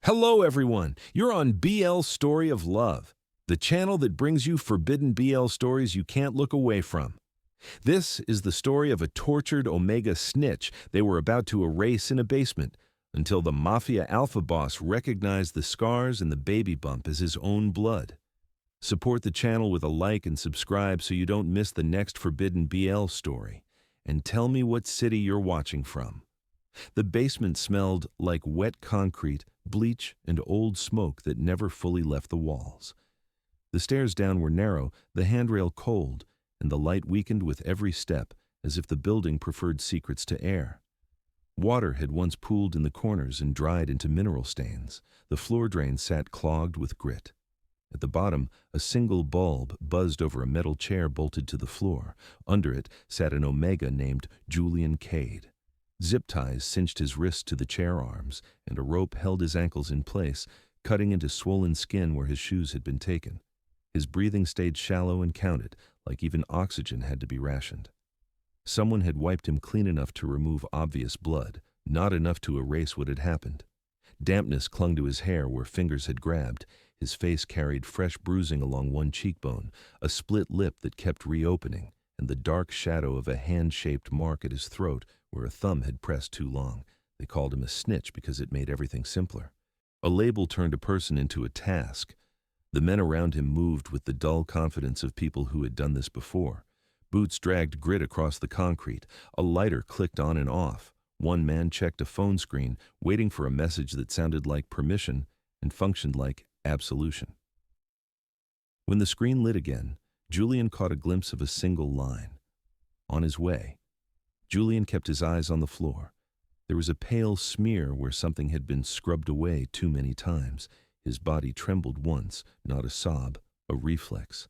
Hello, everyone. You're on BL Story of Love, the channel that brings you forbidden BL stories you can't look away from. This is the story of a tortured Omega snitch they were about to erase in a basement until the Mafia alpha boss recognized the scars and the baby bump as his own blood. Support the channel with a like and subscribe so you don't miss the next forbidden BL story. And tell me what city you're watching from. The basement smelled like wet concrete, bleach, and old smoke that never fully left the walls. The stairs down were narrow, the handrail cold, and the light weakened with every step, as if the building preferred secrets to air. Water had once pooled in the corners and dried into mineral stains. The floor drain sat clogged with grit. At the bottom, a single bulb buzzed over a metal chair bolted to the floor. Under it sat an Omega named Julian Cade. Zip ties cinched his wrists to the chair arms, and a rope held his ankles in place, cutting into swollen skin where his shoes had been taken. His breathing stayed shallow and counted, like even oxygen had to be rationed. Someone had wiped him clean enough to remove obvious blood, not enough to erase what had happened. Dampness clung to his hair where fingers had grabbed. His face carried fresh bruising along one cheekbone, a split lip that kept reopening, and the dark shadow of a hand-shaped mark at his throat where a thumb had pressed too long. They called him a snitch because it made everything simpler. A label turned a person into a task. The men around him moved with the dull confidence of people who had done this before. Boots dragged grit across the concrete. A lighter clicked on and off. One man checked a phone screen, waiting for a message that sounded like permission and functioned like absolution. When the screen lit again, Julian caught a glimpse of a single line. On his way. Julian kept his eyes on the floor. There was a pale smear where something had been scrubbed away too many times. His body trembled once, not a sob, a reflex.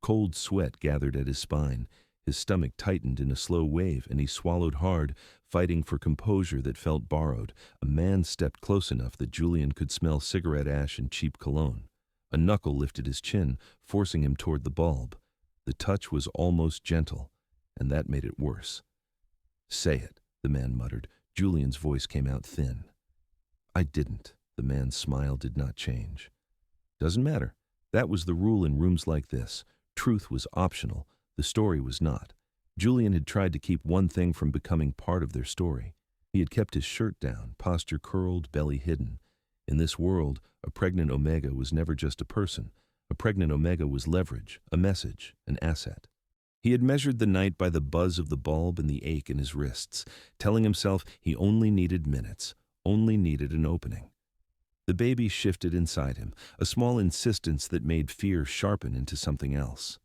Cold sweat gathered at his spine. His stomach tightened in a slow wave, and he swallowed hard, fighting for composure that felt borrowed. A man stepped close enough that Julian could smell cigarette ash and cheap cologne. A knuckle lifted his chin, forcing him toward the bulb. The touch was almost gentle, and that made it worse. "Say it," the man muttered. Julian's voice came out thin. "I didn't." The man's smile did not change. "Doesn't matter. That was the rule in rooms like this. Truth was optional. The story was not." Julian had tried to keep one thing from becoming part of their story. He had kept his shirt down, posture curled, belly hidden. In this world, a pregnant Omega was never just a person. A pregnant Omega was leverage, a message, an asset. He had measured the night by the buzz of the bulb and the ache in his wrists, telling himself he only needed minutes, only needed an opening. The baby shifted inside him, a small insistence that made fear sharpen into something else.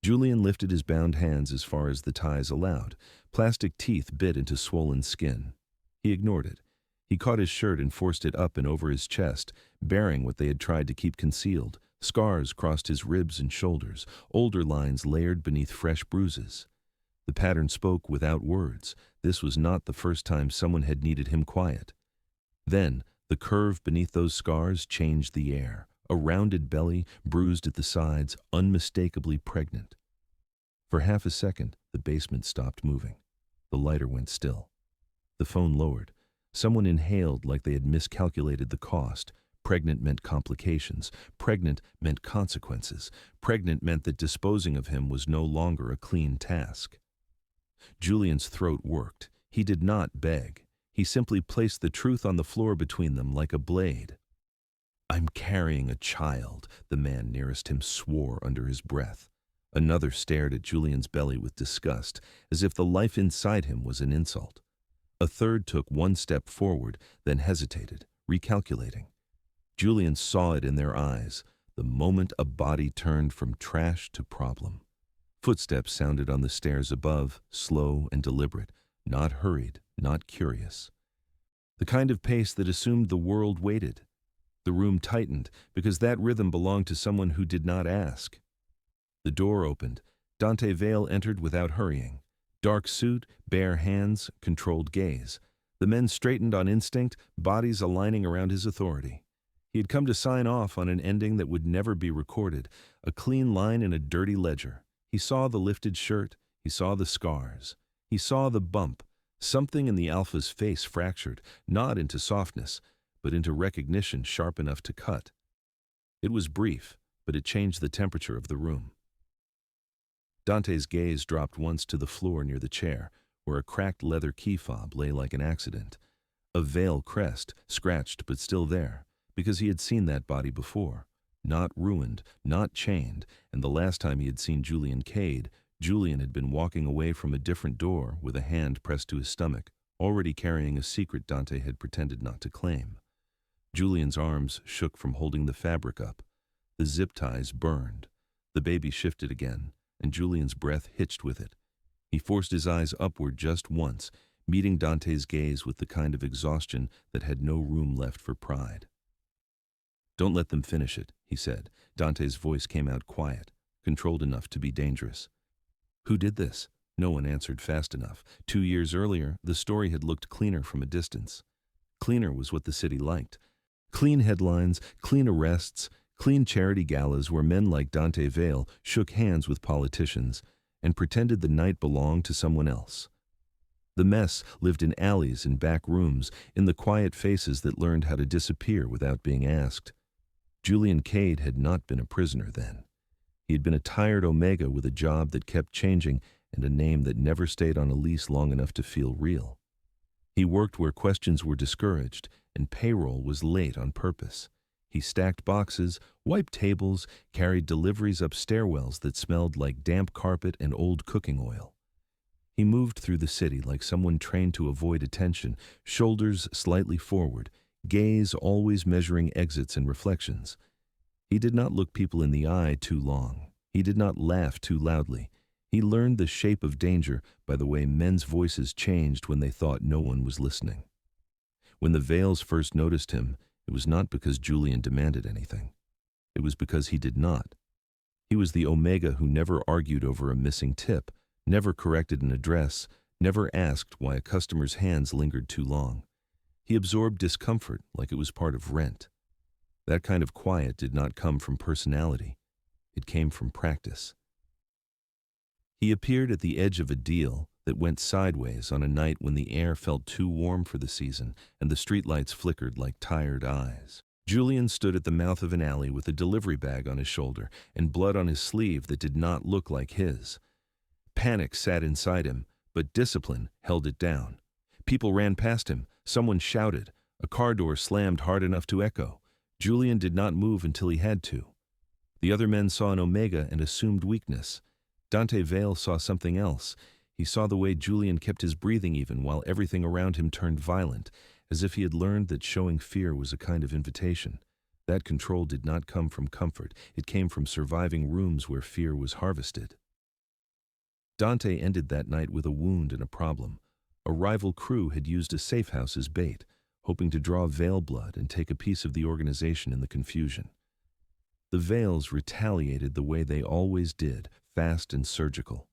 Julian lifted his bound hands as far as the ties allowed. Plastic teeth bit into swollen skin. He ignored it. He caught his shirt and forced it up and over his chest, bearing what they had tried to keep concealed. Scars crossed his ribs and shoulders, older lines layered beneath fresh bruises. The pattern spoke without words. This was not the first time someone had needed him quiet. Then, the curve beneath those scars changed the air. A rounded belly, bruised at the sides, unmistakably pregnant. For half a second, the basement stopped moving. The lighter went still. The phone lowered. Someone inhaled like they had miscalculated the cost. Pregnant meant complications. Pregnant meant consequences. Pregnant meant that disposing of him was no longer a clean task. Julian's throat worked. He did not beg. He simply placed the truth on the floor between them like a blade. "I'm carrying a child," the man nearest him swore under his breath. Another stared at Julian's belly with disgust, as if the life inside him was an insult. A third took one step forward, then hesitated, recalculating. Julian saw it in their eyes, the moment a body turned from trash to problem. Footsteps sounded on the stairs above, slow and deliberate, not hurried, not curious. The kind of pace that assumed the world waited. The room tightened, because that rhythm belonged to someone who did not ask. The door opened. Dante Vale entered without hurrying. Dark suit, bare hands, controlled gaze. The men straightened on instinct, bodies aligning around his authority. He had come to sign off on an ending that would never be recorded, a clean line in a dirty ledger. He saw the lifted shirt. He saw the scars. He saw the bump. Something in the Alpha's face fractured, not into softness, but into recognition sharp enough to cut. It was brief, but it changed the temperature of the room. Dante's gaze dropped once to the floor near the chair, where a cracked leather key fob lay like an accident. A veil crest, scratched but still there, because he had seen that body before. Not ruined, not chained, and the last time he had seen Julian Cade, Julian had been walking away from a different door with a hand pressed to his stomach, already carrying a secret Dante had pretended not to claim. Julian's arms shook from holding the fabric up. The zip ties burned. The baby shifted again, and Julian's breath hitched with it. He forced his eyes upward just once, meeting Dante's gaze with the kind of exhaustion that had no room left for pride. "Don't let them finish it," he said. Dante's voice came out quiet, controlled enough to be dangerous. "Who did this?" No one answered fast enough. 2 years earlier, the story had looked cleaner from a distance. Cleaner was what the city liked. Clean headlines, clean arrests, clean charity galas where men like Dante Vale shook hands with politicians and pretended the night belonged to someone else. The mess lived in alleys and back rooms, in the quiet faces that learned how to disappear without being asked. Julian Cade had not been a prisoner then. He had been a tired Omega with a job that kept changing and a name that never stayed on a lease long enough to feel real. He worked where questions were discouraged and payroll was late on purpose. He stacked boxes, wiped tables, carried deliveries up stairwells that smelled like damp carpet and old cooking oil. He moved through the city like someone trained to avoid attention, shoulders slightly forward, gaze always measuring exits and reflections. He did not look people in the eye too long. He did not laugh too loudly. He learned the shape of danger by the way men's voices changed when they thought no one was listening. When the Vales first noticed him, it was not because Julian demanded anything. It was because he did not. He was the Omega who never argued over a missing tip, never corrected an address, never asked why a customer's hands lingered too long. He absorbed discomfort like it was part of rent. That kind of quiet did not come from personality. It came from practice. He appeared at the edge of a deal that went sideways on a night when the air felt too warm for the season and the streetlights flickered like tired eyes. Julian stood at the mouth of an alley with a delivery bag on his shoulder and blood on his sleeve that did not look like his. Panic sat inside him, but discipline held it down. People ran past him. Someone shouted. A car door slammed hard enough to echo. Julian did not move until he had to. The other men saw an Omega and assumed weakness. Dante Vale saw something else. He saw the way Julian kept his breathing even while everything around him turned violent, as if he had learned that showing fear was a kind of invitation. That control did not come from comfort. It came from surviving rooms where fear was harvested. Dante ended that night with a wound and a problem. A rival crew had used a safe house as bait, hoping to draw Vale blood and take a piece of the organization in the confusion. The Vales retaliated the way they always did, fast and surgical.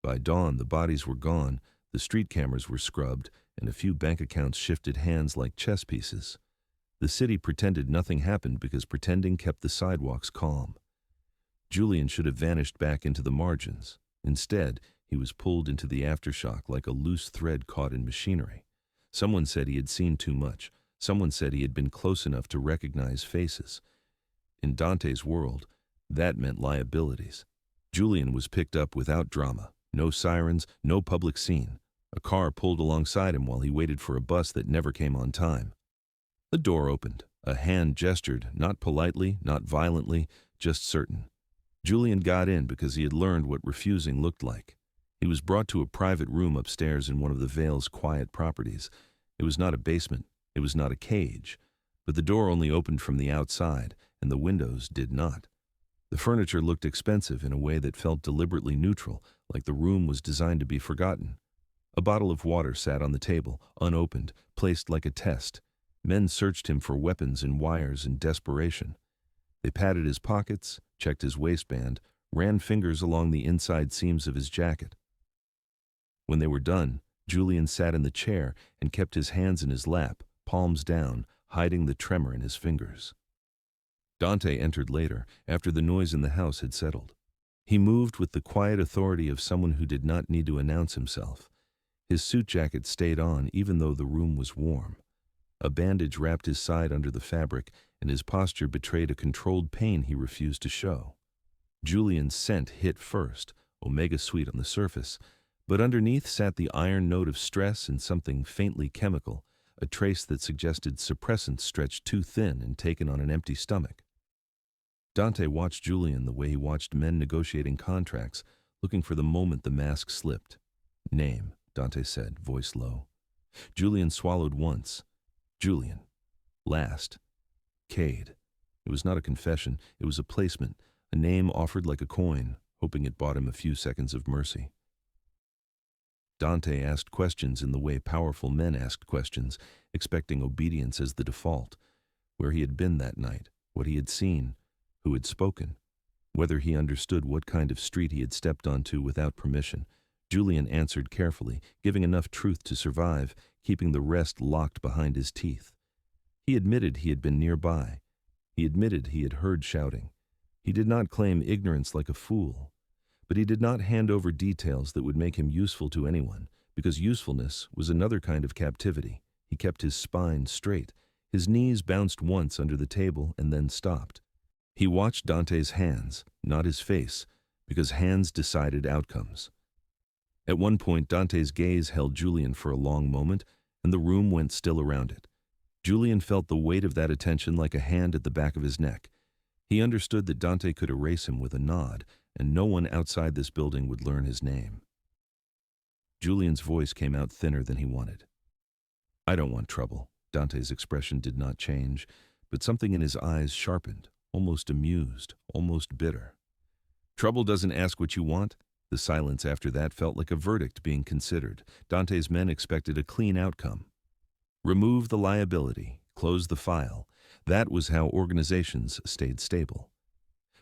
By dawn, the bodies were gone, the street cameras were scrubbed, and a few bank accounts shifted hands like chess pieces. The city pretended nothing happened because pretending kept the sidewalks calm. Julian should have vanished back into the margins. Instead, he was pulled into the aftershock like a loose thread caught in machinery. Someone said he had seen too much. Someone said he had been close enough to recognize faces. In Dante's world, that meant liabilities. Julian was picked up without drama. No sirens, no public scene. A car pulled alongside him while he waited for a bus that never came on time. The door opened. A hand gestured, not politely, not violently, just certain. Julian got in because he had learned what refusing looked like. He was brought to a private room upstairs in one of the Vale's quiet properties. It was not a basement. It was not a cage. But the door only opened from the outside, and the windows did not. The furniture looked expensive in a way that felt deliberately neutral, like the room was designed to be forgotten. A bottle of water sat on the table, unopened, placed like a test. Men searched him for weapons and wires in desperation. They patted his pockets, checked his waistband, ran fingers along the inside seams of his jacket. When they were done, Julian sat in the chair and kept his hands in his lap, palms down, hiding the tremor in his fingers. Dante entered later, after the noise in the house had settled. He moved with the quiet authority of someone who did not need to announce himself. His suit jacket stayed on even though the room was warm. A bandage wrapped his side under the fabric, and his posture betrayed a controlled pain he refused to show. Julian's scent hit first, omega sweet on the surface, but underneath sat the iron note of stress and something faintly chemical, a trace that suggested suppressants stretched too thin and taken on an empty stomach. Dante watched Julian the way he watched men negotiating contracts, looking for the moment the mask slipped. "Name," Dante said, voice low. Julian swallowed once. Julian. Last. Cade. It was not a confession, it was a placement, a name offered like a coin, hoping it bought him a few seconds of mercy. Dante asked questions in the way powerful men asked questions, expecting obedience as the default. Where he had been that night, what he had seen, who had spoken, whether he understood what kind of street he had stepped onto without permission. Julian answered carefully, giving enough truth to survive, keeping the rest locked behind his teeth. He admitted he had been nearby. He admitted he had heard shouting. He did not claim ignorance like a fool. But he did not hand over details that would make him useful to anyone, because usefulness was another kind of captivity. He kept his spine straight. His knees bounced once under the table and then stopped. He watched Dante's hands, not his face, because hands decided outcomes. At one point, Dante's gaze held Julian for a long moment, and the room went still around it. Julian felt the weight of that attention like a hand at the back of his neck. He understood that Dante could erase him with a nod, and no one outside this building would learn his name. Julian's voice came out thinner than he wanted. "I don't want trouble." Dante's expression did not change, but something in his eyes sharpened, almost amused, almost bitter. "Trouble doesn't ask what you want?" The silence after that felt like a verdict being considered. Dante's men expected a clean outcome. Remove the liability, close the file. That was how organizations stayed stable.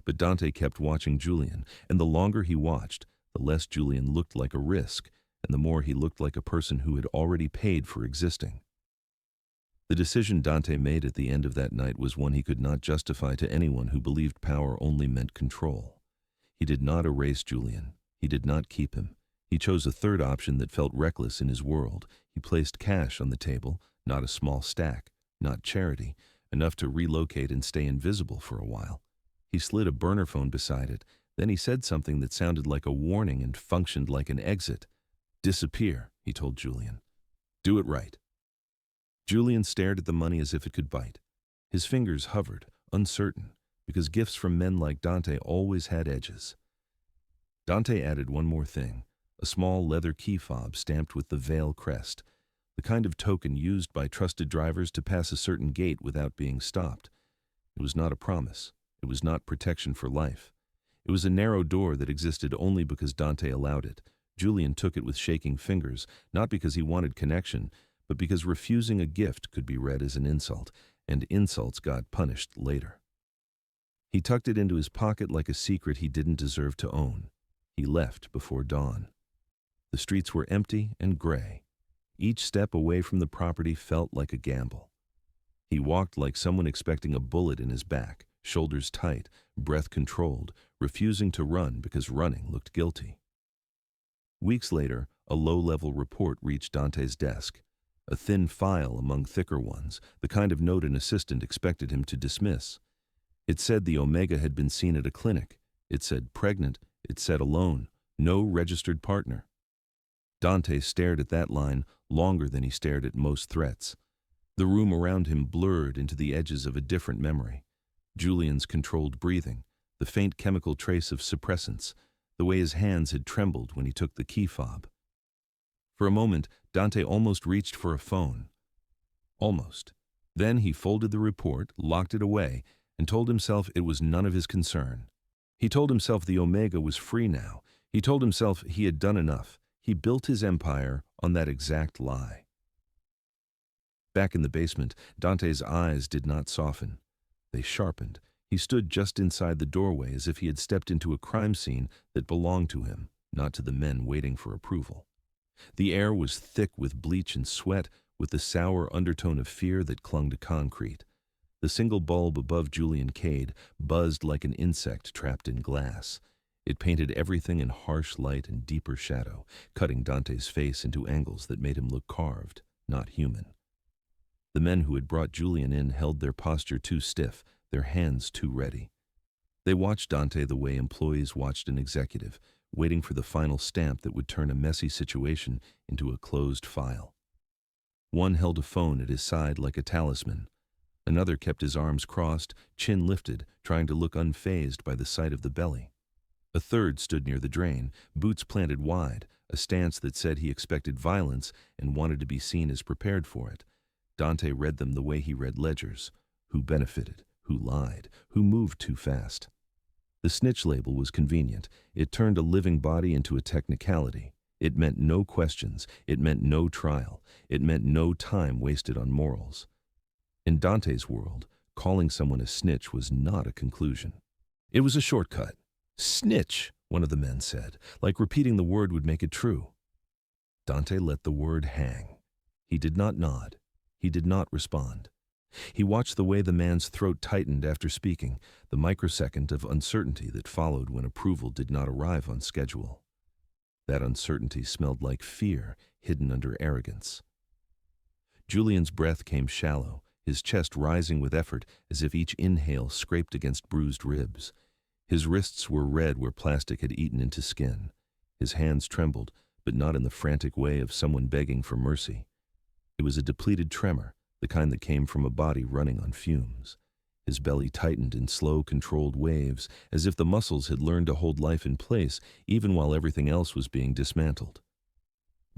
But Dante kept watching Julian, and the longer he watched, the less Julian looked like a risk, and the more he looked like a person who had already paid for existing. The decision Dante made at the end of that night was one he could not justify to anyone who believed power only meant control. He did not erase Julian. He did not keep him. He chose a third option that felt reckless in his world. He placed cash on the table, not a small stack, not charity, enough to relocate and stay invisible for a while. He slid a burner phone beside it. Then he said something that sounded like a warning and functioned like an exit. "Disappear," he told Julian. "Do it right." Julian stared at the money as if it could bite. His fingers hovered, uncertain, because gifts from men like Dante always had edges. Dante added one more thing, a small leather key fob stamped with the Vale crest, the kind of token used by trusted drivers to pass a certain gate without being stopped. It was not a promise. It was not protection for life. It was a narrow door that existed only because Dante allowed it. Julian took it with shaking fingers, not because he wanted connection, but because refusing a gift could be read as an insult, and insults got punished later. He tucked it into his pocket like a secret he didn't deserve to own. He left before dawn. The streets were empty and gray. Each step away from the property felt like a gamble. He walked like someone expecting a bullet in his back, shoulders tight, breath controlled, refusing to run because running looked guilty. Weeks later, a low-level report reached Dante's desk. A thin file among thicker ones, the kind of note an assistant expected him to dismiss. It said the Omega had been seen at a clinic. It said pregnant. It said alone. No registered partner. Dante stared at that line longer than he stared at most threats. The room around him blurred into the edges of a different memory. Julian's controlled breathing, the faint chemical trace of suppressants, the way his hands had trembled when he took the key fob. For a moment, Dante almost reached for a phone. Almost. Then he folded the report, locked it away, and told himself it was none of his concern. He told himself the Omega was free now. He told himself he had done enough. He built his empire on that exact lie. Back in the basement, Dante's eyes did not soften. They sharpened. He stood just inside the doorway as if he had stepped into a crime scene that belonged to him, not to the men waiting for approval. The air was thick with bleach and sweat, with the sour undertone of fear that clung to concrete. The single bulb above Julian Cade buzzed like an insect trapped in glass. It painted everything in harsh light and deeper shadow, cutting Dante's face into angles that made him look carved, not human. The men who had brought Julian in held their posture too stiff, their hands too ready. They watched Dante the way employees watched an executive, waiting for the final stamp that would turn a messy situation into a closed file. One held a phone at his side like a talisman. Another kept his arms crossed, chin lifted, trying to look unfazed by the sight of the belly. A third stood near the drain, boots planted wide, a stance that said he expected violence and wanted to be seen as prepared for it. Dante read them the way he read ledgers: who benefited, who lied, who moved too fast. The snitch label was convenient. It turned a living body into a technicality. It meant no questions. It meant no trial. It meant no time wasted on morals. In Dante's world, calling someone a snitch was not a conclusion. It was a shortcut. "Snitch," one of the men said, like repeating the word would make it true. Dante let the word hang. He did not nod. He did not respond. He watched the way the man's throat tightened after speaking, the microsecond of uncertainty that followed when approval did not arrive on schedule. That uncertainty smelled like fear hidden under arrogance. Julian's breath came shallow, his chest rising with effort as if each inhale scraped against bruised ribs. His wrists were red where plastic had eaten into skin. His hands trembled, but not in the frantic way of someone begging for mercy. It was a depleted tremor, the kind that came from a body running on fumes. His belly tightened in slow, controlled waves, as if the muscles had learned to hold life in place even while everything else was being dismantled.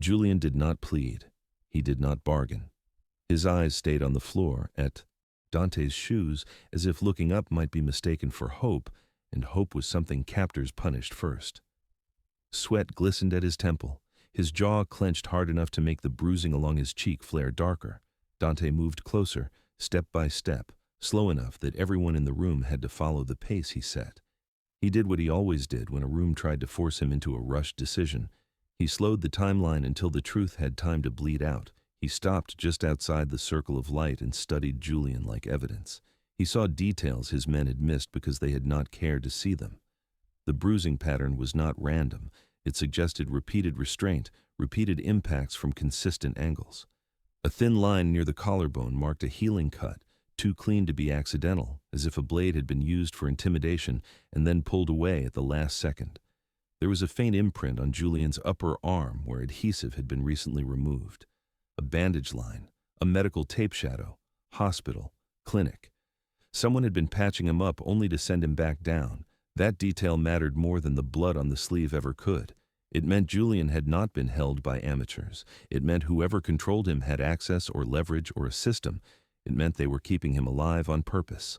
Julian did not plead. He did not bargain. His eyes stayed on the floor, at Dante's shoes, as if looking up might be mistaken for hope, and hope was something captors punished first. Sweat glistened at his temple. His jaw clenched hard enough to make the bruising along his cheek flare darker. Dante moved closer, step by step, slow enough that everyone in the room had to follow the pace he set. He did what he always did when a room tried to force him into a rushed decision. He slowed the timeline until the truth had time to bleed out. He stopped just outside the circle of light and studied Julian like evidence. He saw details his men had missed because they had not cared to see them. The bruising pattern was not random. It suggested repeated restraint, repeated impacts from consistent angles. A thin line near the collarbone marked a healing cut, too clean to be accidental, as if a blade had been used for intimidation and then pulled away at the last second. There was a faint imprint on Julian's upper arm where adhesive had been recently removed. A bandage line, a medical tape shadow, hospital, clinic. Someone had been patching him up only to send him back down. That detail mattered more than the blood on the sleeve ever could. It meant Julian had not been held by amateurs. It meant whoever controlled him had access or leverage or a system. It meant they were keeping him alive on purpose.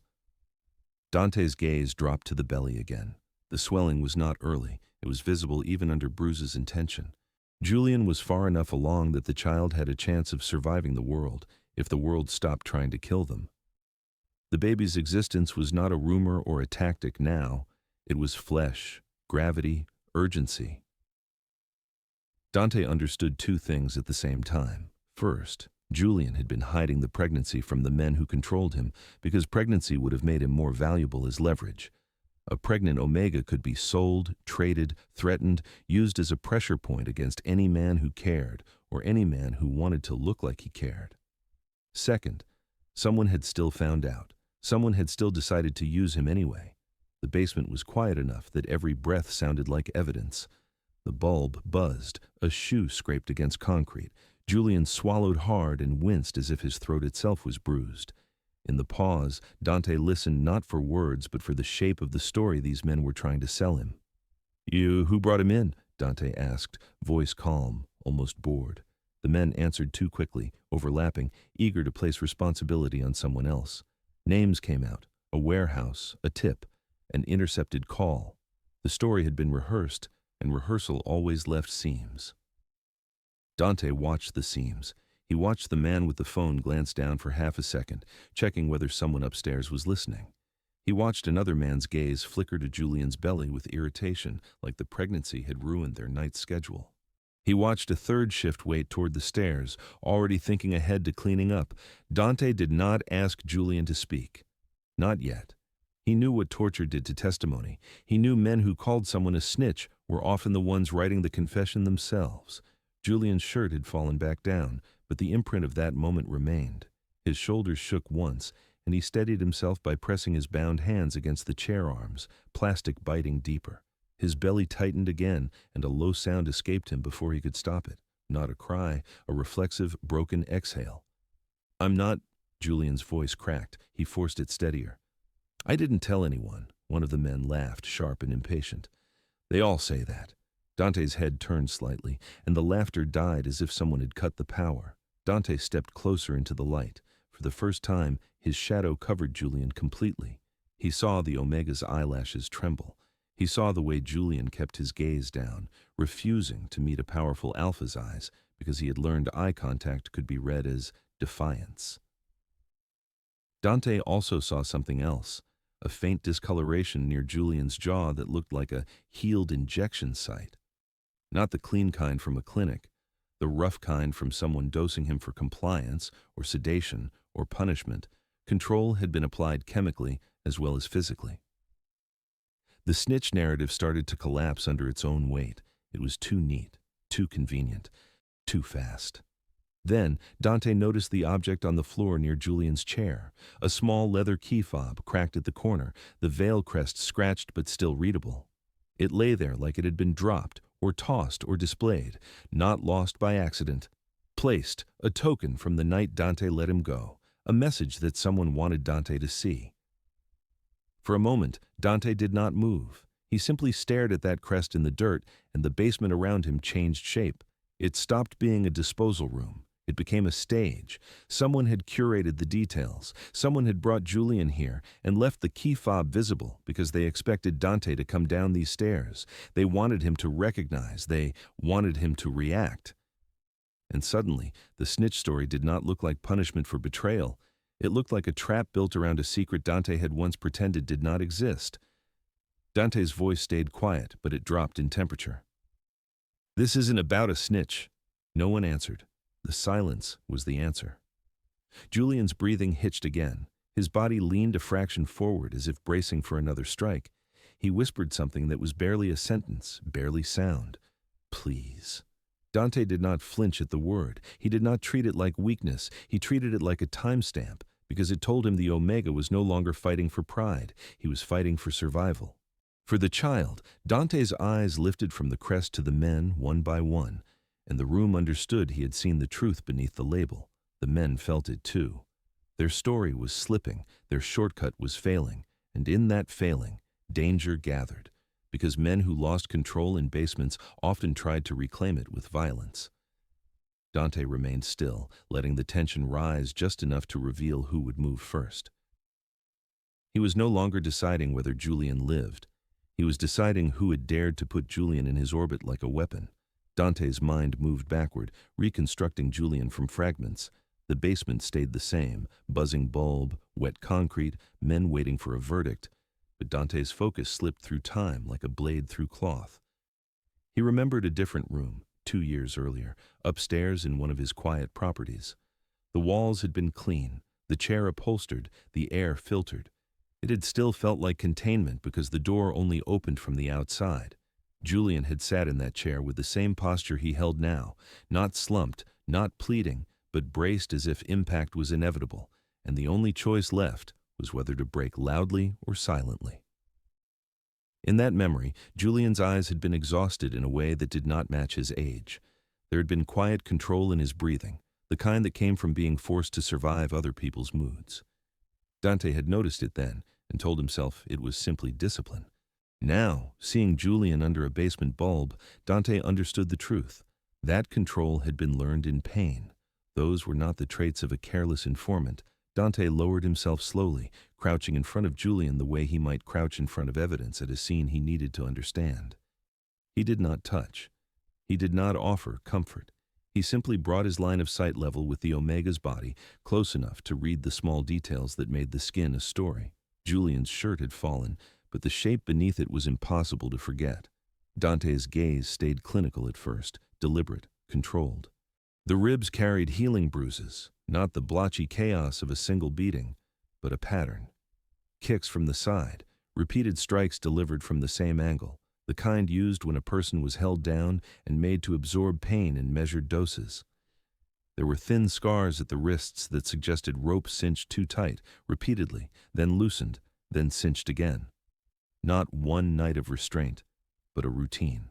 Dante's gaze dropped to the belly again. The swelling was not early. It was visible even under bruises and tension. Julian was far enough along that the child had a chance of surviving the world, if the world stopped trying to kill them. The baby's existence was not a rumor or a tactic now. It was flesh, gravity, urgency. Dante understood two things at the same time. First, Julian had been hiding the pregnancy from the men who controlled him because pregnancy would have made him more valuable as leverage. A pregnant Omega could be sold, traded, threatened, used as a pressure point against any man who cared or any man who wanted to look like he cared. Second, someone had still found out. Someone had still decided to use him anyway. The basement was quiet enough that every breath sounded like evidence. The bulb buzzed, a shoe scraped against concrete. Julian swallowed hard and winced as if his throat itself was bruised. In the pause, Dante listened not for words but for the shape of the story these men were trying to sell him. Who brought him in?" Dante asked, voice calm, almost bored. The men answered too quickly, overlapping, eager to place responsibility on someone else. Names came out: a warehouse, a tip, an intercepted call. The story had been rehearsed, and rehearsal always left seams. Dante watched the seams. He watched the man with the phone glance down for half a second, checking whether someone upstairs was listening. He watched another man's gaze flicker to Julian's belly with irritation, like the pregnancy had ruined their night schedule. He watched a third shift wait toward the stairs, already thinking ahead to cleaning up. Dante did not ask Julian to speak. Not yet. He knew what torture did to testimony. He knew men who called someone a snitch were often the ones writing the confession themselves. Julian's shirt had fallen back down, but the imprint of that moment remained. His shoulders shook once, and he steadied himself by pressing his bound hands against the chair arms, plastic biting deeper. His belly tightened again, and a low sound escaped him before he could stop it. Not a cry, a reflexive, broken exhale. "I'm not—" Julian's voice cracked. He forced it steadier. "I didn't tell anyone." One of the men laughed, sharp and impatient. "They all say that." Dante's head turned slightly, and the laughter died as if someone had cut the power. Dante stepped closer into the light. For the first time, his shadow covered Julian completely. He saw the Omega's eyelashes tremble. He saw the way Julian kept his gaze down, refusing to meet a powerful Alpha's eyes, because he had learned eye contact could be read as defiance. Dante also saw something else, a faint discoloration near Julian's jaw that looked like a healed injection site. Not the clean kind from a clinic, the rough kind from someone dosing him for compliance or sedation or punishment. Control had been applied chemically as well as physically. The snitch narrative started to collapse under its own weight. It was too neat, too convenient, too fast. Then, Dante noticed the object on the floor near Julian's chair, a small leather key fob cracked at the corner, the veil crest scratched but still readable. It lay there like it had been dropped, or tossed, or displayed, not lost by accident. Placed, a token from the night Dante let him go, a message that someone wanted Dante to see. For a moment, Dante did not move. He simply stared at that crest in the dirt, and the basement around him changed shape. It stopped being a disposal room. It became a stage. Someone had curated the details. Someone had brought Julian here and left the key fob visible because they expected Dante to come down these stairs. They wanted him to recognize. They wanted him to react. And suddenly, the snitch story did not look like punishment for betrayal. It looked like a trap built around a secret Dante had once pretended did not exist. Dante's voice stayed quiet, but it dropped in temperature. "This isn't about a snitch." No one answered. The silence was the answer. Julian's breathing hitched again. His body leaned a fraction forward as if bracing for another strike. He whispered something that was barely a sentence, barely sound. "Please." Dante did not flinch at the word. He did not treat it like weakness. He treated it like a timestamp, because it told him the Omega was no longer fighting for pride. He was fighting for survival. For the child, Dante's eyes lifted from the crest to the men one by one, and the room understood he had seen the truth beneath the label. The men felt it too. Their story was slipping, their shortcut was failing, and in that failing, danger gathered, because men who lost control in basements often tried to reclaim it with violence. Dante remained still, letting the tension rise just enough to reveal who would move first. He was no longer deciding whether Julian lived. He was deciding who had dared to put Julian in his orbit like a weapon. Dante's mind moved backward, reconstructing Julian from fragments. The basement stayed the same, buzzing bulb, wet concrete, men waiting for a verdict. But Dante's focus slipped through time like a blade through cloth. He remembered a different room, 2 years earlier, upstairs in one of his quiet properties. The walls had been clean, the chair upholstered, the air filtered. It had still felt like containment because the door only opened from the outside. Julian had sat in that chair with the same posture he held now, not slumped, not pleading, but braced as if impact was inevitable, and the only choice left was whether to break loudly or silently. In that memory, Julian's eyes had been exhausted in a way that did not match his age. There had been quiet control in his breathing, the kind that came from being forced to survive other people's moods. Dante had noticed it then and told himself it was simply discipline. Now, seeing Julian under a basement bulb, Dante understood the truth. That control had been learned in pain. Those were not the traits of a careless informant. Dante lowered himself slowly, crouching in front of Julian the way he might crouch in front of evidence at a scene he needed to understand. He did not touch. He did not offer comfort. He simply brought his line of sight level with the Omega's body, close enough to read the small details that made the skin a story. Julian's shirt had fallen, but the shape beneath it was impossible to forget. Dante's gaze stayed clinical at first, deliberate, controlled. The ribs carried healing bruises, not the blotchy chaos of a single beating, but a pattern. Kicks from the side, repeated strikes delivered from the same angle, the kind used when a person was held down and made to absorb pain in measured doses. There were thin scars at the wrists that suggested rope cinched too tight, repeatedly, then loosened, then cinched again. Not one night of restraint, but a routine.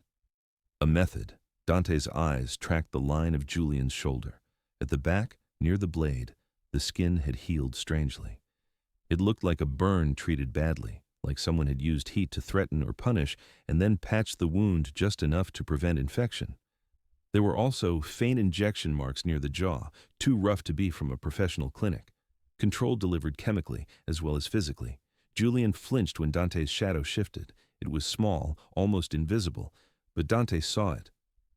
A method. Dante's eyes tracked the line of Julian's shoulder. At the back, near the blade, the skin had healed strangely. It looked like a burn treated badly, like someone had used heat to threaten or punish and then patched the wound just enough to prevent infection. There were also faint injection marks near the jaw, too rough to be from a professional clinic. Control delivered chemically as well as physically. Julian flinched when Dante's shadow shifted. It was small, almost invisible, but Dante saw it.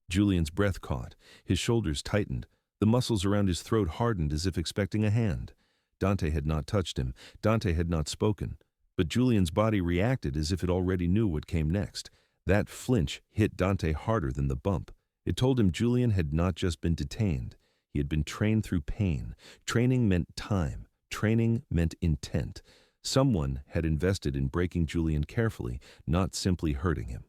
Julian's breath caught. His shoulders tightened. The muscles around his throat hardened as if expecting a hand. Dante had not touched him. Dante had not spoken. But Julian's body reacted as if it already knew what came next. That flinch hit Dante harder than the bump. It told him Julian had not just been detained. He had been trained through pain. Training meant time. Training meant intent. Someone had invested in breaking Julian carefully, not simply hurting him.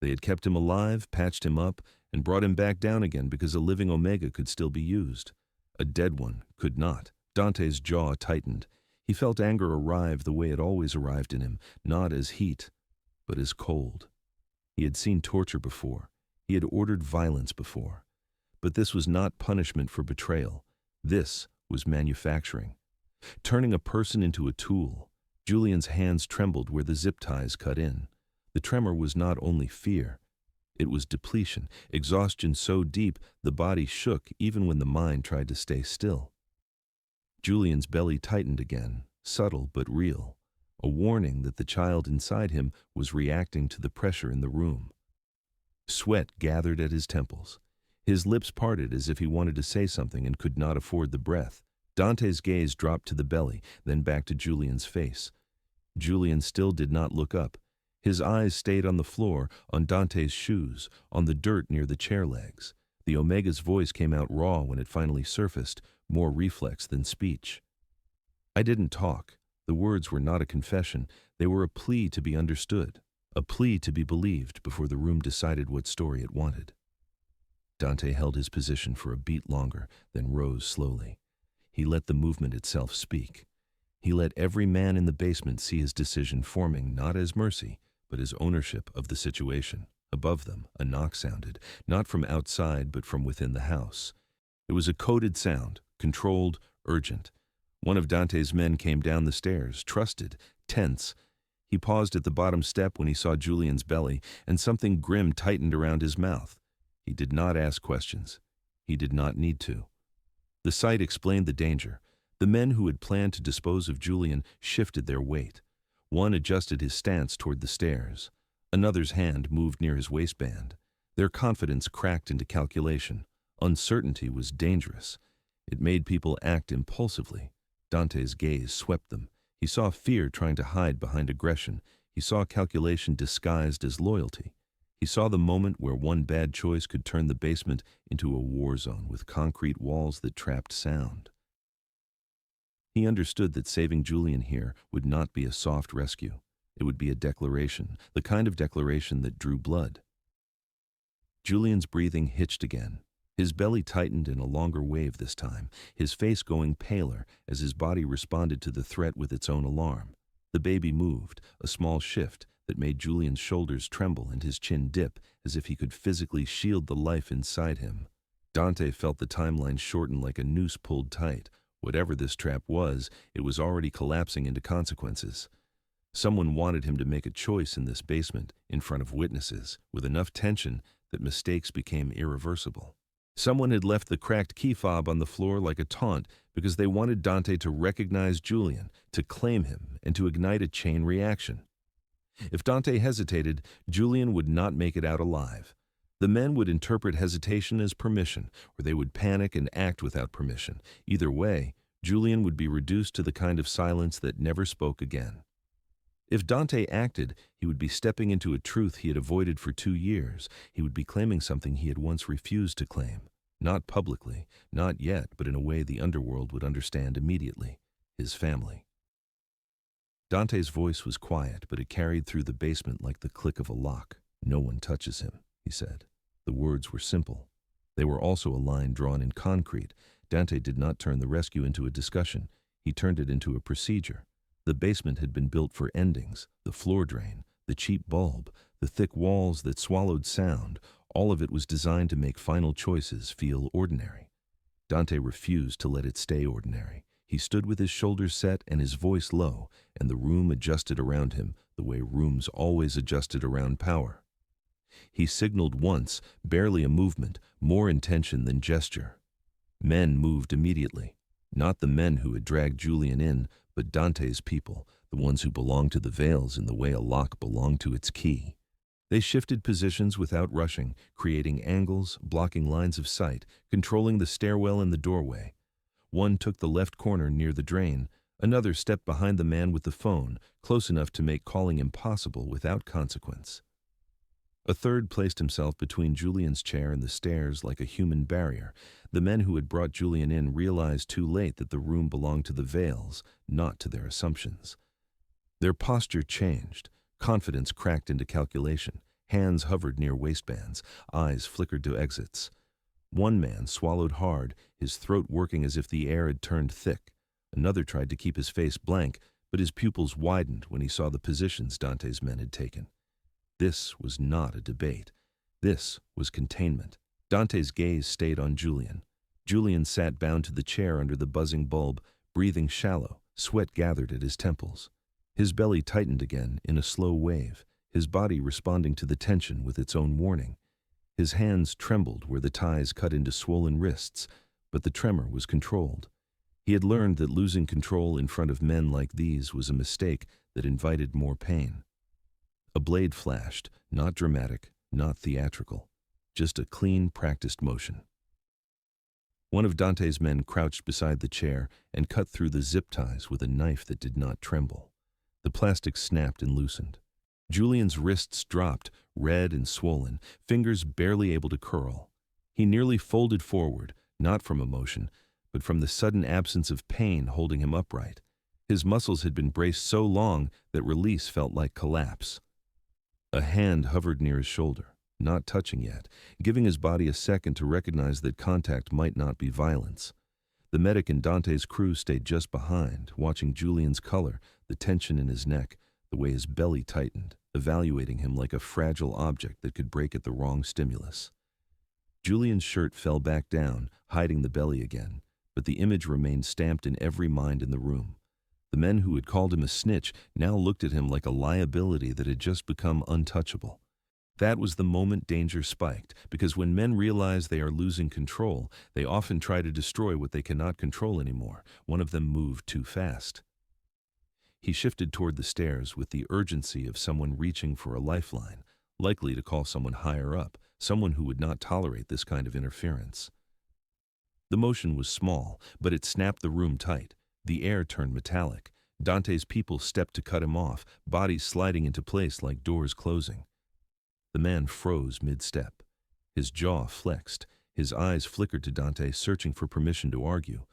They had kept him alive, patched him up, and brought him back down again because a living Omega could still be used. A dead one could not. Dante's jaw tightened. He felt anger arrive the way it always arrived in him, not as heat, but as cold. He had seen torture before. He had ordered violence before. But this was not punishment for betrayal. This was manufacturing. Turning a person into a tool. Julian's hands trembled where the zip ties cut in. The tremor was not only fear. It was depletion, exhaustion so deep the body shook even when the mind tried to stay still. Julian's belly tightened again, subtle but real, a warning that the child inside him was reacting to the pressure in the room. Sweat gathered at his temples. His lips parted as if he wanted to say something and could not afford the breath. Dante's gaze dropped to the belly, then back to Julian's face. Julian still did not look up. His eyes stayed on the floor, on Dante's shoes, on the dirt near the chair legs. The Omega's voice came out raw when it finally surfaced, more reflex than speech. I didn't talk. The words were not a confession. They were a plea to be understood, a plea to be believed before the room decided what story it wanted. Dante held his position for a beat longer, then rose slowly. He let the movement itself speak. He let every man in the basement see his decision forming not as mercy, but as ownership of the situation. Above them, a knock sounded, not from outside but from within the house. It was a coded sound, controlled, urgent. One of Dante's men came down the stairs, trusted, tense. He paused at the bottom step when he saw Julian's belly, and something grim tightened around his mouth. He did not ask questions. He did not need to. The sight explained the danger. The men who had planned to dispose of Julian shifted their weight. One adjusted his stance toward the stairs. Another's hand moved near his waistband. Their confidence cracked into calculation. Uncertainty was dangerous. It made people act impulsively. Dante's gaze swept them. He saw fear trying to hide behind aggression. He saw calculation disguised as loyalty. He saw the moment where one bad choice could turn the basement into a war zone with concrete walls that trapped sound. He understood that saving Julian here would not be a soft rescue. It would be a declaration, the kind of declaration that drew blood. Julian's breathing hitched again. His belly tightened in a longer wave this time, his face going paler as his body responded to the threat with its own alarm. The baby moved, a small shift that made Julian's shoulders tremble and his chin dip as if he could physically shield the life inside him. Dante felt the timeline shorten like a noose pulled tight. Whatever this trap was, it was already collapsing into consequences. Someone wanted him to make a choice in this basement, in front of witnesses, with enough tension that mistakes became irreversible. Someone had left the cracked key fob on the floor like a taunt because they wanted Dante to recognize Julian, to claim him, and to ignite a chain reaction. If Dante hesitated, Julian would not make it out alive. The men would interpret hesitation as permission, or they would panic and act without permission. Either way, Julian would be reduced to the kind of silence that never spoke again. If Dante acted, he would be stepping into a truth he had avoided for 2 years. He would be claiming something he had once refused to claim. Not publicly, not yet, but in a way the underworld would understand immediately. His family. Dante's voice was quiet, but it carried through the basement like the click of a lock. "No one touches him," he said. The words were simple. They were also a line drawn in concrete, Dante did not turn the rescue into a discussion. He turned it into a procedure. The basement had been built for endings, the floor drain, the cheap bulb, the thick walls that swallowed sound. All of it was designed to make final choices feel ordinary. Dante refused to let it stay ordinary. He stood with his shoulders set and his voice low, and the room adjusted around him the way rooms always adjusted around power. He signaled once, barely a movement, more intention than gesture. Men moved immediately. Not the men who had dragged Julian in, but Dante's people, the ones who belonged to the veils in the way a lock belonged to its key. They shifted positions without rushing, creating angles, blocking lines of sight, controlling the stairwell and the doorway. One took the left corner near the drain, another stepped behind the man with the phone, close enough to make calling impossible without consequence. A third placed himself between Julian's chair and the stairs like a human barrier. The men who had brought Julian in realized too late that the room belonged to the veils, not to their assumptions. Their posture changed. Confidence cracked into calculation. Hands hovered near waistbands. Eyes flickered to exits. One man swallowed hard, his throat working as if the air had turned thick. Another tried to keep his face blank, but his pupils widened when he saw the positions Dante's men had taken. This was not a debate. This was containment. Dante's gaze stayed on Julian. Julian sat bound to the chair under the buzzing bulb, breathing shallow. Sweat gathered at his temples. His belly tightened again in a slow wave, his body responding to the tension with its own warning. His hands trembled where the ties cut into swollen wrists, but the tremor was controlled. He had learned that losing control in front of men like these was a mistake that invited more pain. A blade flashed, not dramatic, not theatrical, just a clean, practiced motion. One of Dante's men crouched beside the chair and cut through the zip ties with a knife that did not tremble. The plastic snapped and loosened. Julian's wrists dropped, red and swollen, fingers barely able to curl. He nearly folded forward, not from emotion, but from the sudden absence of pain holding him upright. His muscles had been braced so long that release felt like collapse. A hand hovered near his shoulder, not touching yet, giving his body a second to recognize that contact might not be violence. The medic and Dante's crew stayed just behind, watching Julian's color, the tension in his neck, the way his belly tightened, evaluating him like a fragile object that could break at the wrong stimulus. Julian's shirt fell back down, hiding the belly again, but the image remained stamped in every mind in the room. The men who had called him a snitch now looked at him like a liability that had just become untouchable. That was the moment danger spiked, because when men realize they are losing control, they often try to destroy what they cannot control anymore. One of them moved too fast. He shifted toward the stairs with the urgency of someone reaching for a lifeline, likely to call someone higher up, someone who would not tolerate this kind of interference. The motion was small, but it snapped the room tight. The air turned metallic. Dante's people stepped to cut him off, bodies sliding into place like doors closing. The man froze mid-step. His jaw flexed. His eyes flickered to Dante, searching for permission to argue.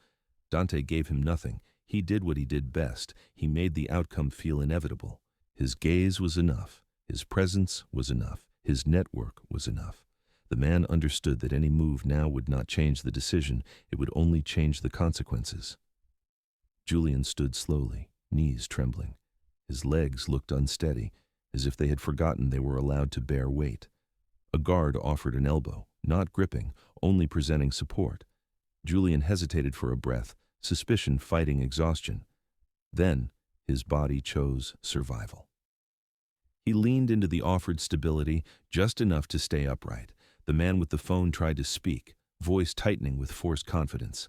Dante gave him nothing. He did what he did best. He made the outcome feel inevitable. His gaze was enough. His presence was enough. His network was enough. The man understood that any move now would not change the decision. It would only change the consequences. Julian stood slowly, knees trembling. His legs looked unsteady, as if they had forgotten they were allowed to bear weight. A guard offered an elbow, not gripping, only presenting support. Julian hesitated for a breath, suspicion fighting exhaustion. Then, his body chose survival. He leaned into the offered stability, just enough to stay upright. The man with the phone tried to speak, voice tightening with forced confidence.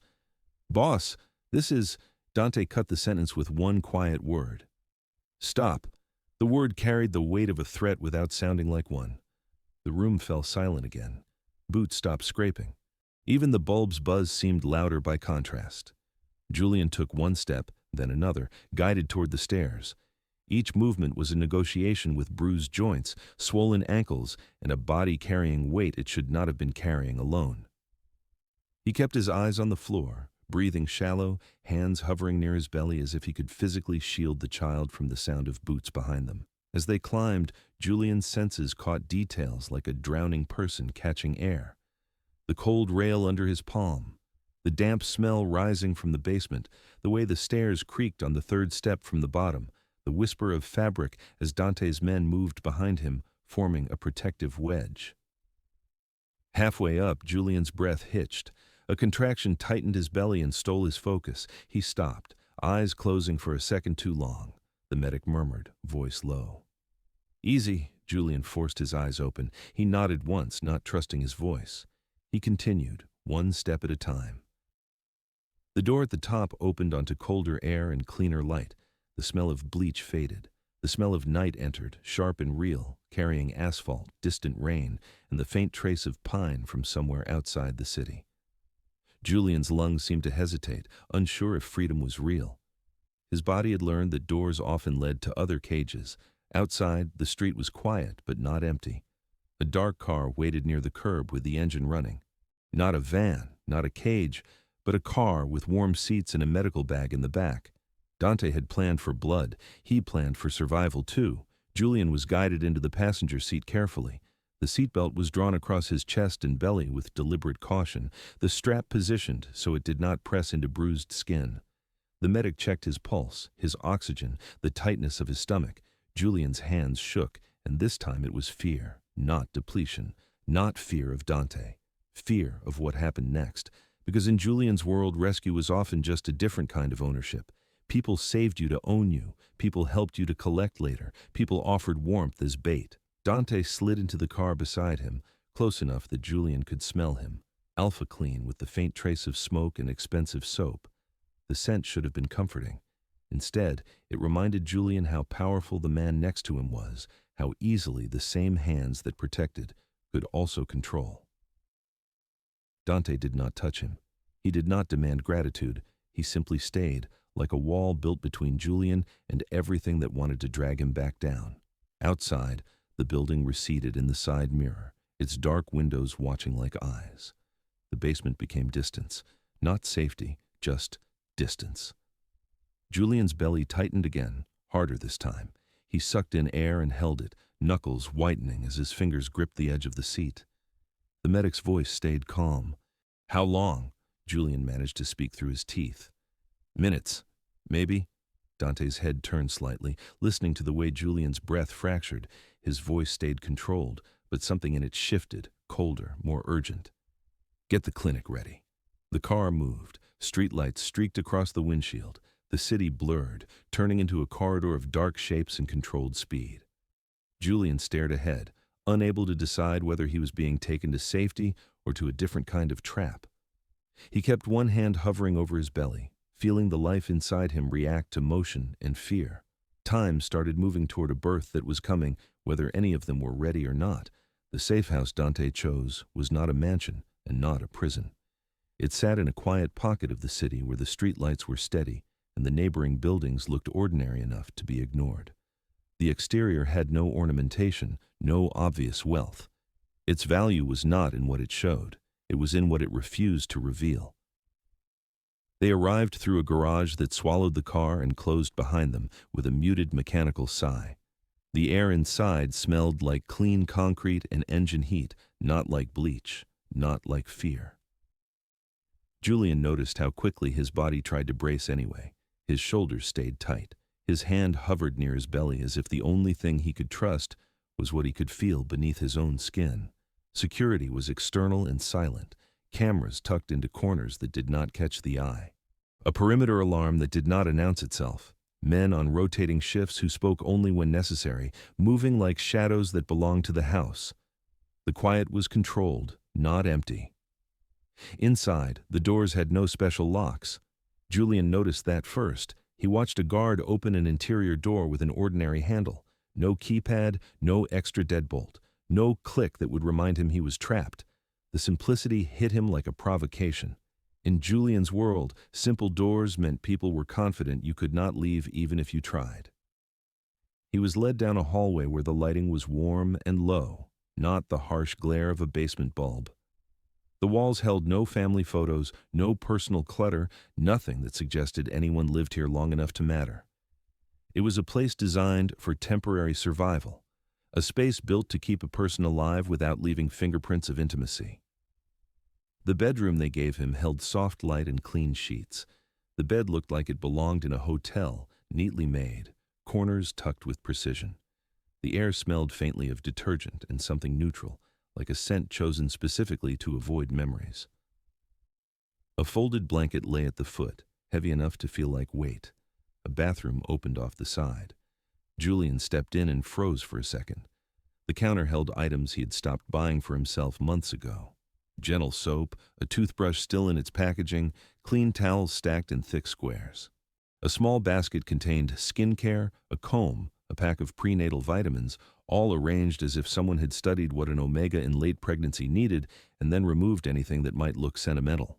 "Boss, this is..." Dante cut the sentence with one quiet word. "Stop." The word carried the weight of a threat without sounding like one. The room fell silent again. Boots stopped scraping. Even the bulb's buzz seemed louder by contrast. Julian took one step, then another, guided toward the stairs. Each movement was a negotiation with bruised joints, swollen ankles, and a body carrying weight it should not have been carrying alone. He kept his eyes on the floor, breathing shallow, hands hovering near his belly as if he could physically shield the child from the sound of boots behind them. As they climbed, Julian's senses caught details like a drowning person catching air. The cold rail under his palm, the damp smell rising from the basement, the way the stairs creaked on the third step from the bottom, the whisper of fabric as Dante's men moved behind him, forming a protective wedge. Halfway up, Julian's breath hitched. A contraction tightened his belly and stole his focus. He stopped, eyes closing for a second too long. The medic murmured, voice low. "Easy." Julian forced his eyes open. He nodded once, not trusting his voice. He continued, one step at a time. The door at the top opened onto colder air and cleaner light. The smell of bleach faded. The smell of night entered, sharp and real, carrying asphalt, distant rain, and the faint trace of pine from somewhere outside the city. Julian's lungs seemed to hesitate, unsure if freedom was real. His body had learned that doors often led to other cages. Outside, the street was quiet but not empty. A dark car waited near the curb with the engine running. Not a van, not a cage, but a car with warm seats and a medical bag in the back. Dante had planned for blood. He planned for survival too. Julian was guided into the passenger seat carefully. The seatbelt was drawn across his chest and belly with deliberate caution, the strap positioned so it did not press into bruised skin. The medic checked his pulse, his oxygen, the tightness of his stomach. Julian's hands shook, and this time it was fear, not depletion, not fear of Dante. Fear of what happened next, because in Julian's world, rescue was often just a different kind of ownership. People saved you to own you. People helped you to collect later. People offered warmth as bait. Dante slid into the car beside him, close enough that Julian could smell him. Alpha clean with the faint trace of smoke and expensive soap. The scent should have been comforting. Instead, it reminded Julian how powerful the man next to him was, how easily the same hands that protected could also control. Dante did not touch him. He did not demand gratitude. He simply stayed, like a wall built between Julian and everything that wanted to drag him back down. Outside, the building receded in the side mirror, its dark windows watching like eyes. The basement became distance, not safety, just distance. Julian's belly tightened again, harder this time. He sucked in air and held it, knuckles whitening as his fingers gripped the edge of the seat. The medic's voice stayed calm. "How long?" Julian managed to speak through his teeth. "Minutes, maybe." Dante's head turned slightly, listening to the way Julian's breath fractured. His voice stayed controlled, but something in it shifted, colder, more urgent. "Get the clinic ready." The car moved. Streetlights streaked across the windshield. The city blurred, turning into a corridor of dark shapes and controlled speed. Julian stared ahead, unable to decide whether he was being taken to safety or to a different kind of trap. He kept one hand hovering over his belly, feeling the life inside him react to motion and fear. Time started moving toward a birth that was coming, whether any of them were ready or not. The safe house Dante chose was not a mansion and not a prison. It sat in a quiet pocket of the city where the streetlights were steady and the neighboring buildings looked ordinary enough to be ignored. The exterior had no ornamentation, no obvious wealth. Its value was not in what it showed. It was in what it refused to reveal. They arrived through a garage that swallowed the car and closed behind them with a muted mechanical sigh. The air inside smelled like clean concrete and engine heat, not like bleach, not like fear. Julian noticed how quickly his body tried to brace anyway. His shoulders stayed tight. His hand hovered near his belly as if the only thing he could trust was what he could feel beneath his own skin. Security was external and silent, cameras tucked into corners that did not catch the eye. A perimeter alarm that did not announce itself. Men on rotating shifts who spoke only when necessary, moving like shadows that belonged to the house. The quiet was controlled, not empty. Inside, the doors had no special locks. Julian noticed that first. He watched a guard open an interior door with an ordinary handle. No keypad, no extra deadbolt, no click that would remind him he was trapped. The simplicity hit him like a provocation. In Julian's world, simple doors meant people were confident you could not leave even if you tried. He was led down a hallway where the lighting was warm and low, not the harsh glare of a basement bulb. The walls held no family photos, no personal clutter, nothing that suggested anyone lived here long enough to matter. It was a place designed for temporary survival, a space built to keep a person alive without leaving fingerprints of intimacy. The bedroom they gave him held soft light and clean sheets. The bed looked like it belonged in a hotel, neatly made, corners tucked with precision. The air smelled faintly of detergent and something neutral, like a scent chosen specifically to avoid memories. A folded blanket lay at the foot, heavy enough to feel like weight. A bathroom opened off the side. Julian stepped in and froze for a second. The counter held items he had stopped buying for himself months ago. Gentle soap, a toothbrush still in its packaging, clean towels stacked in thick squares. A small basket contained skincare, a comb, a pack of prenatal vitamins, all arranged as if someone had studied what an omega in late pregnancy needed and then removed anything that might look sentimental.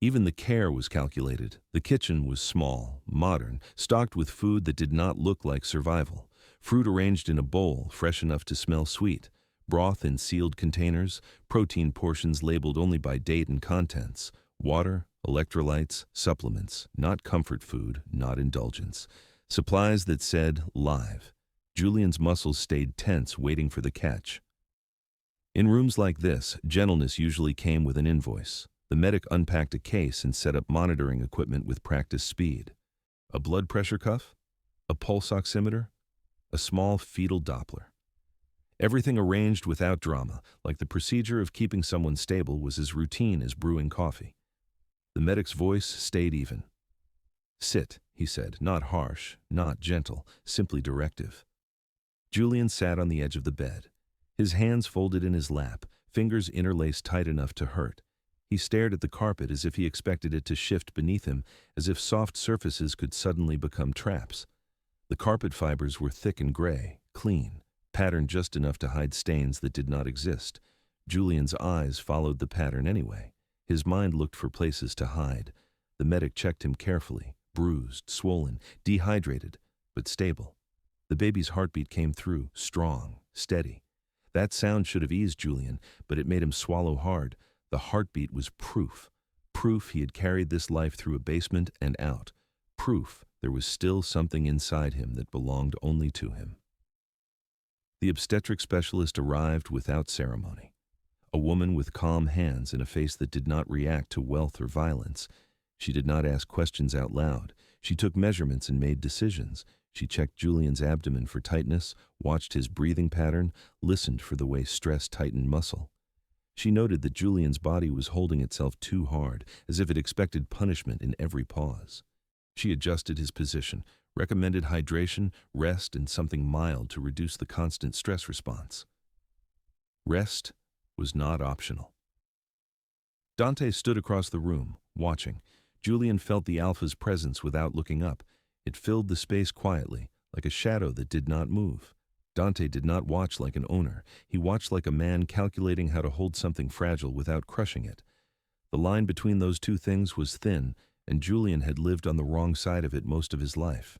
Even the care was calculated. The kitchen was small, modern, stocked with food that did not look like survival. Fruit arranged in a bowl, fresh enough to smell sweet. Broth in sealed containers, protein portions labeled only by date and contents. Water, electrolytes, supplements, not comfort food, not indulgence. Supplies that said live. Julian's muscles stayed tense, waiting for the catch. In rooms like this, gentleness usually came with an invoice. The medic unpacked a case and set up monitoring equipment with practiced speed. A blood pressure cuff? A pulse oximeter? A small fetal Doppler. Everything arranged without drama, like the procedure of keeping someone stable was as routine as brewing coffee. The medic's voice stayed even. "Sit," he said, not harsh, not gentle, simply directive. Julian sat on the edge of the bed. His hands folded in his lap, fingers interlaced tight enough to hurt. He stared at the carpet as if he expected it to shift beneath him, as if soft surfaces could suddenly become traps. The carpet fibers were thick and gray, clean, patterned just enough to hide stains that did not exist. Julian's eyes followed the pattern anyway. His mind looked for places to hide. The medic checked him carefully, bruised, swollen, dehydrated, but stable. The baby's heartbeat came through, strong, steady. That sound should have eased Julian, but it made him swallow hard. The heartbeat was proof. Proof he had carried this life through a basement and out. Proof there was still something inside him that belonged only to him. The obstetric specialist arrived without ceremony. A woman with calm hands and a face that did not react to wealth or violence. She did not ask questions out loud. She took measurements and made decisions. She checked Julian's abdomen for tightness, watched his breathing pattern, listened for the way stress tightened muscle. She noted that Julian's body was holding itself too hard, as if it expected punishment in every pause. She adjusted his position, recommended hydration, rest, and something mild to reduce the constant stress response. Rest was not optional. Dante stood across the room, watching. Julian felt the alpha's presence without looking up. It filled the space quietly, like a shadow that did not move. Dante did not watch like an owner. He watched like a man calculating how to hold something fragile without crushing it. The line between those two things was thin, and Julian had lived on the wrong side of it most of his life.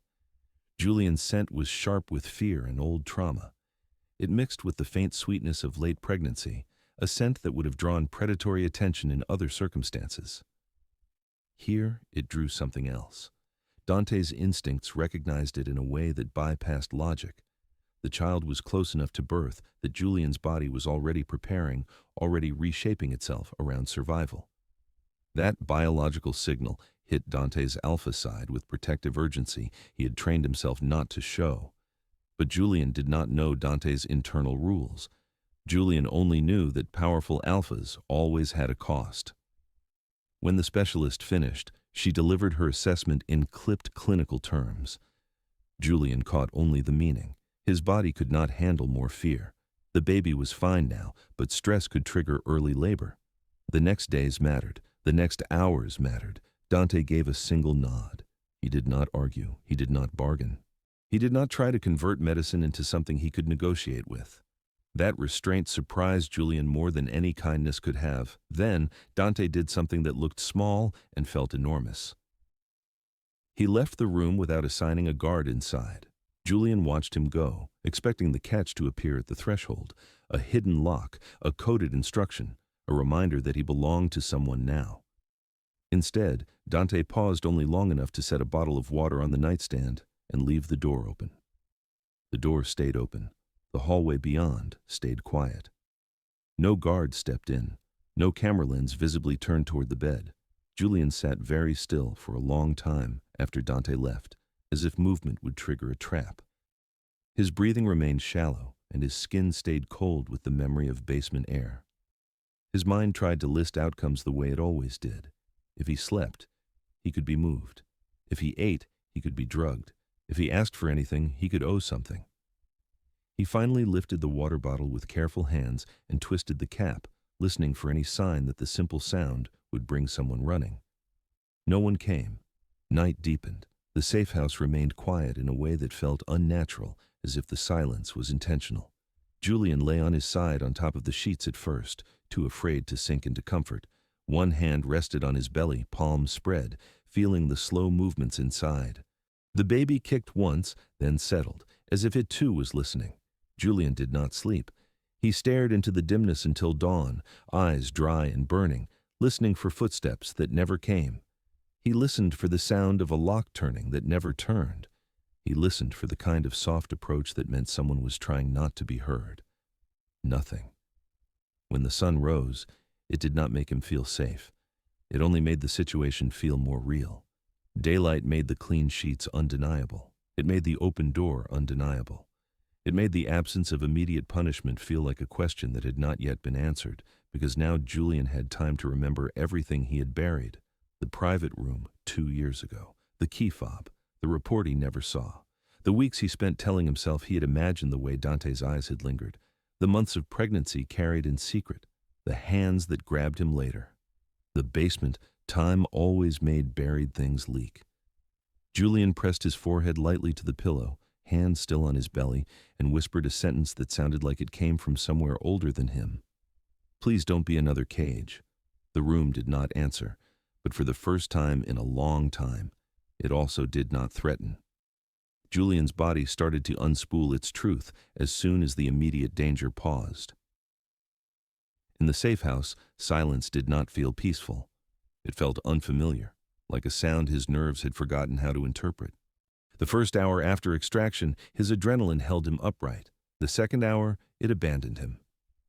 Julian's scent was sharp with fear and old trauma. It mixed with the faint sweetness of late pregnancy, a scent that would have drawn predatory attention in other circumstances. Here, it drew something else. Dante's instincts recognized it in a way that bypassed logic. The child was close enough to birth that Julian's body was already preparing, already reshaping itself around survival. That biological signal hit Dante's alpha side with protective urgency he had trained himself not to show. But Julian did not know Dante's internal rules. Julian only knew that powerful alphas always had a cost. When the specialist finished, she delivered her assessment in clipped clinical terms. Julian caught only the meaning. His body could not handle more fear. The baby was fine now, but stress could trigger early labor. The next days mattered. The next hours mattered. Dante gave a single nod. He did not argue. He did not bargain. He did not try to convert medicine into something he could negotiate with. That restraint surprised Julian more than any kindness could have. Then, Dante did something that looked small and felt enormous. He left the room without assigning a guard inside. Julian watched him go, expecting the catch to appear at the threshold, a hidden lock, a coded instruction, a reminder that he belonged to someone now. Instead, Dante paused only long enough to set a bottle of water on the nightstand and leave the door open. The door stayed open. The hallway beyond stayed quiet. No guard stepped in. No camera lens visibly turned toward the bed. Julian sat very still for a long time after Dante left, as if movement would trigger a trap. His breathing remained shallow, and his skin stayed cold with the memory of basement air. His mind tried to list outcomes the way it always did. If he slept, he could be moved. If he ate, he could be drugged. If he asked for anything, he could owe something. He finally lifted the water bottle with careful hands and twisted the cap, listening for any sign that the simple sound would bring someone running. No one came. Night deepened. The safe house remained quiet in a way that felt unnatural, as if the silence was intentional. Julian lay on his side on top of the sheets at first, too afraid to sink into comfort. One hand rested on his belly, palms spread, feeling the slow movements inside. The baby kicked once, then settled, as if it too was listening. Julian did not sleep. He stared into the dimness until dawn, eyes dry and burning, listening for footsteps that never came. He listened for the sound of a lock turning that never turned. He listened for the kind of soft approach that meant someone was trying not to be heard. Nothing. When the sun rose, it did not make him feel safe. It only made the situation feel more real. Daylight made the clean sheets undeniable. It made the open door undeniable. It made the absence of immediate punishment feel like a question that had not yet been answered, because now Julian had time to remember everything he had buried. The private room 2 years ago, the key fob, the report he never saw, the weeks he spent telling himself he had imagined the way Dante's eyes had lingered, the months of pregnancy carried in secret, the hands that grabbed him later. The basement, time always made buried things leak. Julian pressed his forehead lightly to the pillow, hand still on his belly, and whispered a sentence that sounded like it came from somewhere older than him. "Please don't be another cage." The room did not answer, but for the first time in a long time, it also did not threaten. Julian's body started to unspool its truth as soon as the immediate danger paused. In the safe house, silence did not feel peaceful. It felt unfamiliar, like a sound his nerves had forgotten how to interpret. The first hour after extraction, his adrenaline held him upright. The second hour, it abandoned him.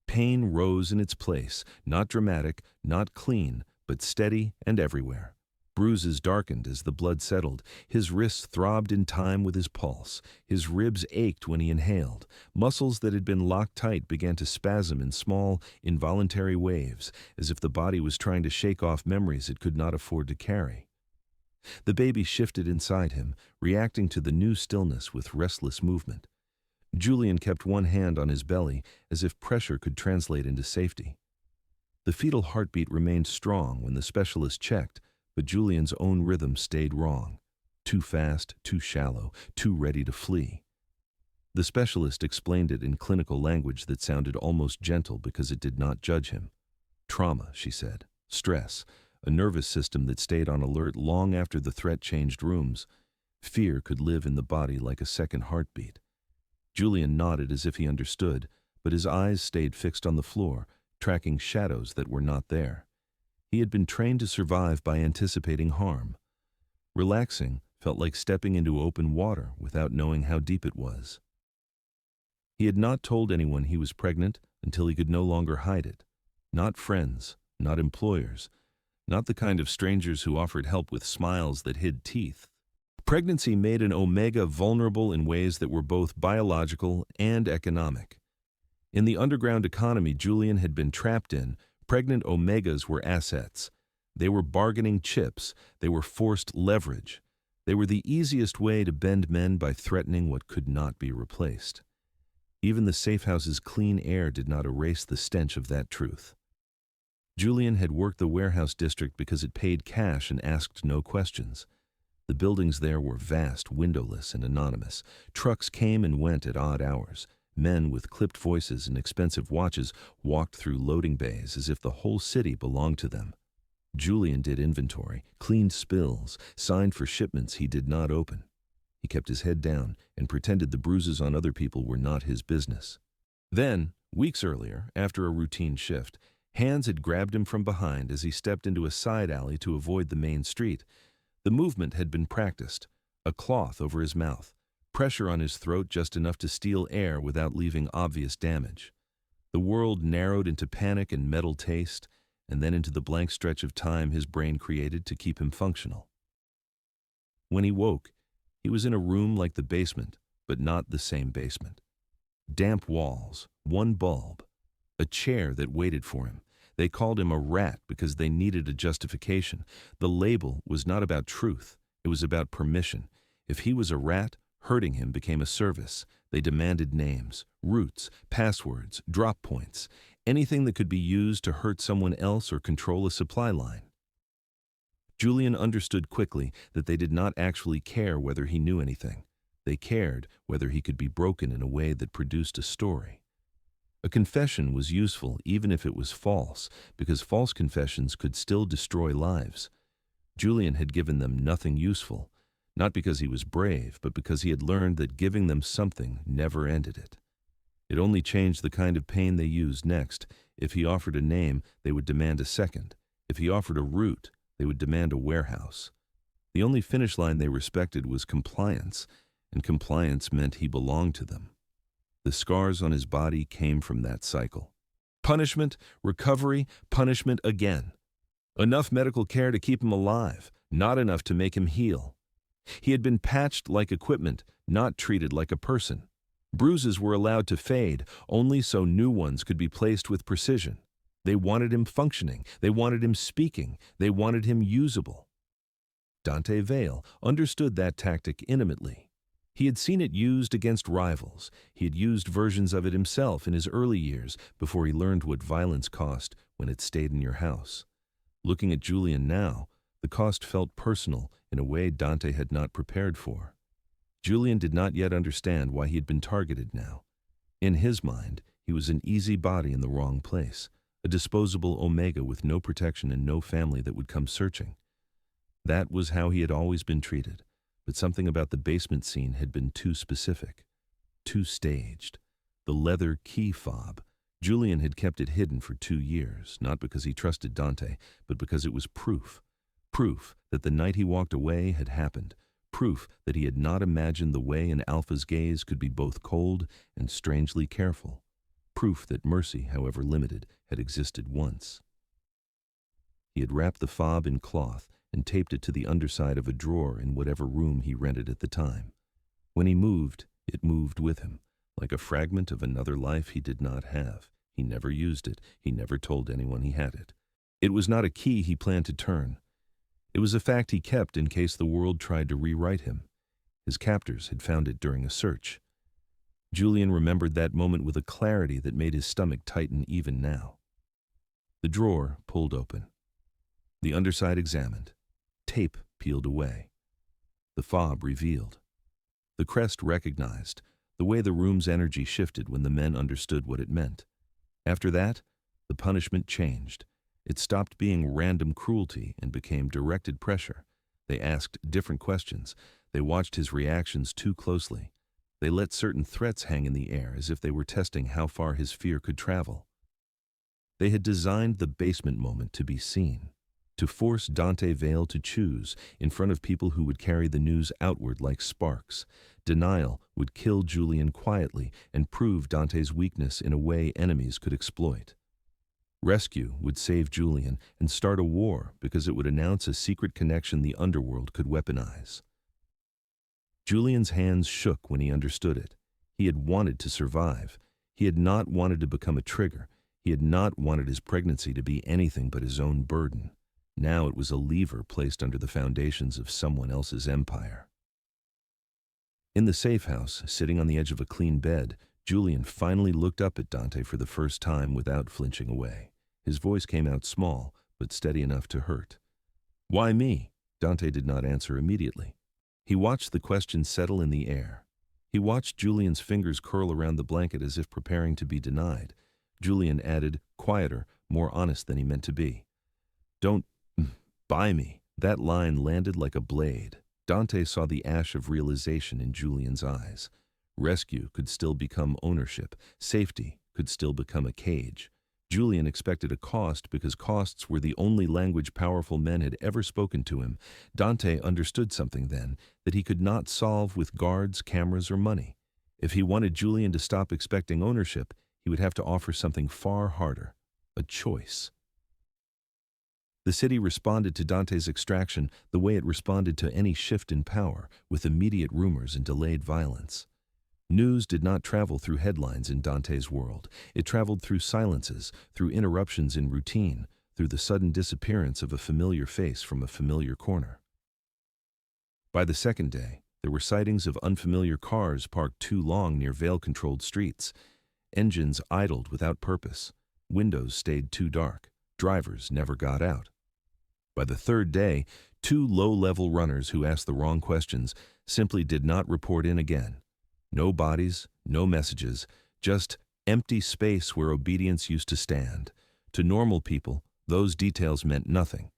Pain rose in its place, not dramatic, not clean, but steady and everywhere. Bruises darkened as the blood settled. His wrists throbbed in time with his pulse. His ribs ached when he inhaled. Muscles that had been locked tight began to spasm in small, involuntary waves, as if the body was trying to shake off memories it could not afford to carry. The baby shifted inside him, reacting to the new stillness with restless movement. Julian kept one hand on his belly, as if pressure could translate into safety. The fetal heartbeat remained strong when the specialist checked, but Julian's own rhythm stayed wrong. Too fast, too shallow, too ready to flee. The specialist explained it in clinical language that sounded almost gentle because it did not judge him. Trauma, she said. Stress. A nervous system that stayed on alert long after the threat changed rooms. Fear could live in the body like a second heartbeat. Julian nodded as if he understood, but his eyes stayed fixed on the floor, tracking shadows that were not there. He had been trained to survive by anticipating harm. Relaxing felt like stepping into open water without knowing how deep it was. He had not told anyone he was pregnant until he could no longer hide it. Not friends, not employers, not the kind of strangers who offered help with smiles that hid teeth. Pregnancy made an Omega vulnerable in ways that were both biological and economic. In the underground economy Julian had been trapped in, pregnant Omegas were assets. They were bargaining chips. They were forced leverage. They were the easiest way to bend men by threatening what could not be replaced. Even the safe house's clean air did not erase the stench of that truth. Julian had worked the warehouse district because it paid cash and asked no questions. The buildings there were vast, windowless, and anonymous. Trucks came and went at odd hours. Men with clipped voices and expensive watches walked through loading bays as if the whole city belonged to them. Julian did inventory, cleaned spills, signed for shipments he did not open. He kept his head down and pretended the bruises on other people were not his business. Then, weeks earlier, after a routine shift, hands had grabbed him from behind as he stepped into a side alley to avoid the main street. The movement had been practiced, a cloth over his mouth, pressure on his throat just enough to steal air without leaving obvious damage. The world narrowed into panic and metal taste, and then into the blank stretch of time his brain created to keep him functional. When he woke, he was in a room like the basement, but not the same basement. Damp walls, one bulb, a chair that waited for him. They called him a rat because they needed a justification. The label was not about truth, it was about permission. If he was a rat, hurting him became a service. They demanded names, routes, passwords, drop points, anything that could be used to hurt someone else or control a supply line. Julian understood quickly that they did not actually care whether he knew anything. They cared whether he could be broken in a way that produced a story. A confession was useful even if it was false, because false confessions could still destroy lives. Julian had given them nothing useful, not because he was brave, but because he had learned that giving them something never ended it. It only changed the kind of pain they used next. If he offered a name, they would demand a second. If he offered a route, they would demand a warehouse. The only finish line they respected was compliance, and compliance meant he belonged to them. The scars on his body came from that cycle. Punishment, recovery, punishment again. Enough medical care to keep him alive, not enough to make him heal. He had been patched like equipment, not treated like a person. Bruises were allowed to fade, only so new ones could be placed with precision. They wanted him functioning, they wanted him speaking, they wanted him usable. Dante Vale understood that tactic intimately. He had seen it used against rivals. He had used versions of it himself in his early years before he learned what violence cost when it stayed in your house. Looking at Julian now, the cost felt personal in a way Dante had not prepared for. Julian did not yet understand why he had been targeted now. In his mind, he was an easy body in the wrong place, a disposable Omega with no protection and no family that would come searching. That was how he had always been treated. But something about the basement scene had been too specific, too staged. The leather key fob. Julian had kept it hidden for 2 years, not because he trusted Dante, but because it was proof. Proof that the night he walked away had happened. Proof that he had not imagined the way an alpha's gaze could be both cold and strangely careful. Proof that mercy, however limited, had existed once. He had wrapped the fob in cloth and taped it to the underside of a drawer in whatever room he rented at the time. When he moved, it moved with him, like a fragment of another life he did not have. He never used it. He never told anyone he had it. It was not a key he planned to turn. It was a fact he kept in case the world tried to rewrite him. His captors had found it during a search. Julian remembered that moment with a clarity that made his stomach tighten even now. The drawer pulled open. The underside examined. Tape peeled away. The fob revealed. The crest recognized, the way the room's energy shifted when the men understood what it meant. After that, the punishment changed. It stopped being random cruelty and became directed pressure. They asked different questions. They watched his reactions too closely. They let certain threats hang in the air as if they were testing how far his fear could travel. They had designed the basement moment to be seen, to force Dante Vale to choose in front of people who would carry the news outward like sparks. Denial would kill Julian quietly and prove Dante's weakness in a way enemies could exploit. Rescue would save Julian and start a war because it would announce a secret connection the underworld could weaponize. Julian's hands shook when he understood it. He had wanted to survive. He had not wanted to become a trigger. He had not wanted his pregnancy to be anything but his own burden. Now it was a lever placed under the foundations of someone else's empire. In the safe house, sitting on the edge of a clean bed, Julian finally looked up at Dante for the first time without flinching away. His voice came out small, but steady enough to hurt. "Why me?" Dante did not answer immediately. He watched the question settle in the air. He watched Julian's fingers curl around the blanket as if preparing to be denied. Julian added, quieter, more honest than he meant to be. "Don't buy me." That line landed like a blade. Dante saw the ash of realization in Julian's eyes. Rescue could still become ownership. Safety could still become a cage. Julian expected a cost because costs were the only language powerful men had ever spoken to him. Dante understood something then that he could not solve with guards, cameras, or money. If he wanted Julian to stop expecting ownership, he would have to offer something far harder, a choice. The city responded to Dante's extraction the way it responded to any shift in power, with immediate rumors and delayed violence. News did not travel through headlines in Dante's world. It traveled through silences, through interruptions in routine, through the sudden disappearance of a familiar face from a familiar corner. By the second day, there were sightings of unfamiliar cars parked too long near Vale-controlled streets. Engines idled without purpose. Windows stayed too dark. Drivers never got out. By the third day, two low-level runners who asked the wrong questions simply did not report in again. No bodies, no messages, just empty space where obedience used to stand. To normal people, those details meant nothing.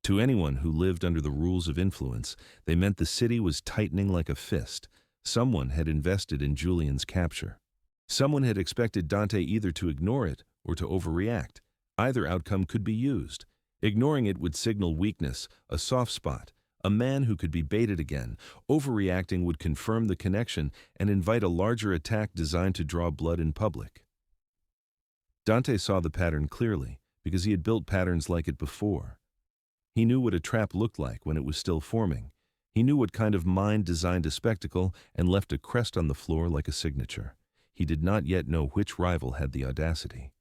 To anyone who lived under the rules of influence, they meant the city was tightening like a fist. Someone had invested in Julian's capture. Someone had expected Dante either to ignore it or to overreact. Either outcome could be used. Ignoring it would signal weakness, a soft spot, a man who could be baited again. Overreacting would confirm the connection and invite a larger attack designed to draw blood in public. Dante saw the pattern clearly because he had built patterns like it before. He knew what a trap looked like when it was still forming. He knew what kind of mind designed a spectacle and left a crest on the floor like a signature. He did not yet know which rival had the audacity.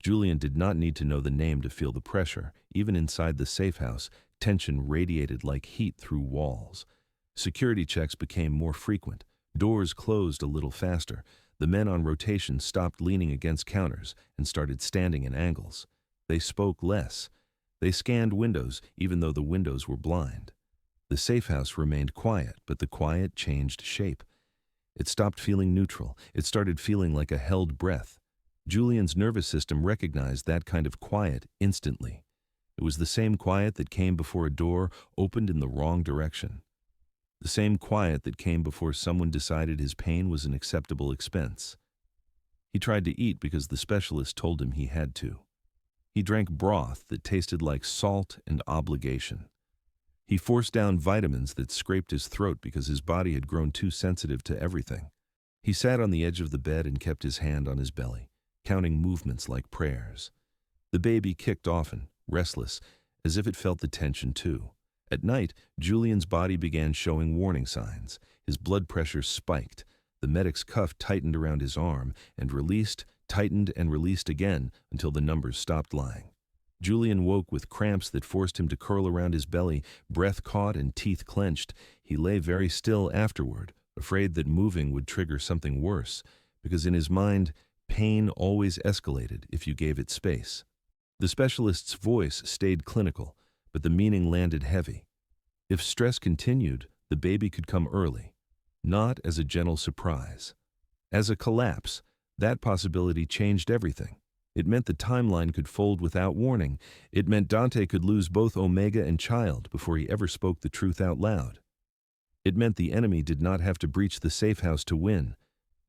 Julian did not need to know the name to feel the pressure. Even inside the safe house, tension radiated like heat through walls. Security checks became more frequent. Doors closed a little faster. The men on rotation stopped leaning against counters and started standing in angles. They spoke less. They scanned windows, even though the windows were blind. The safe house remained quiet, but the quiet changed shape. It stopped feeling neutral. It started feeling like a held breath. Julian's nervous system recognized that kind of quiet instantly. It was the same quiet that came before a door opened in the wrong direction. The same quiet that came before someone decided his pain was an acceptable expense. He tried to eat because the specialist told him he had to. He drank broth that tasted like salt and obligation. He forced down vitamins that scraped his throat because his body had grown too sensitive to everything. He sat on the edge of the bed and kept his hand on his belly, counting movements like prayers. The baby kicked often, restless, as if it felt the tension too. At night, Julian's body began showing warning signs. His blood pressure spiked. The medic's cuff tightened around his arm and released, tightened and released again until the numbers stopped lying. Julian woke with cramps that forced him to curl around his belly, breath caught and teeth clenched. He lay very still afterward, afraid that moving would trigger something worse, because in his mind, pain always escalated if you gave it space. The specialist's voice stayed clinical, but the meaning landed heavy. If stress continued, the baby could come early, not as a gentle surprise. As a collapse, that possibility changed everything. It meant the timeline could fold without warning. It meant Dante could lose both Omega and Child before he ever spoke the truth out loud. It meant the enemy did not have to breach the safe house to win.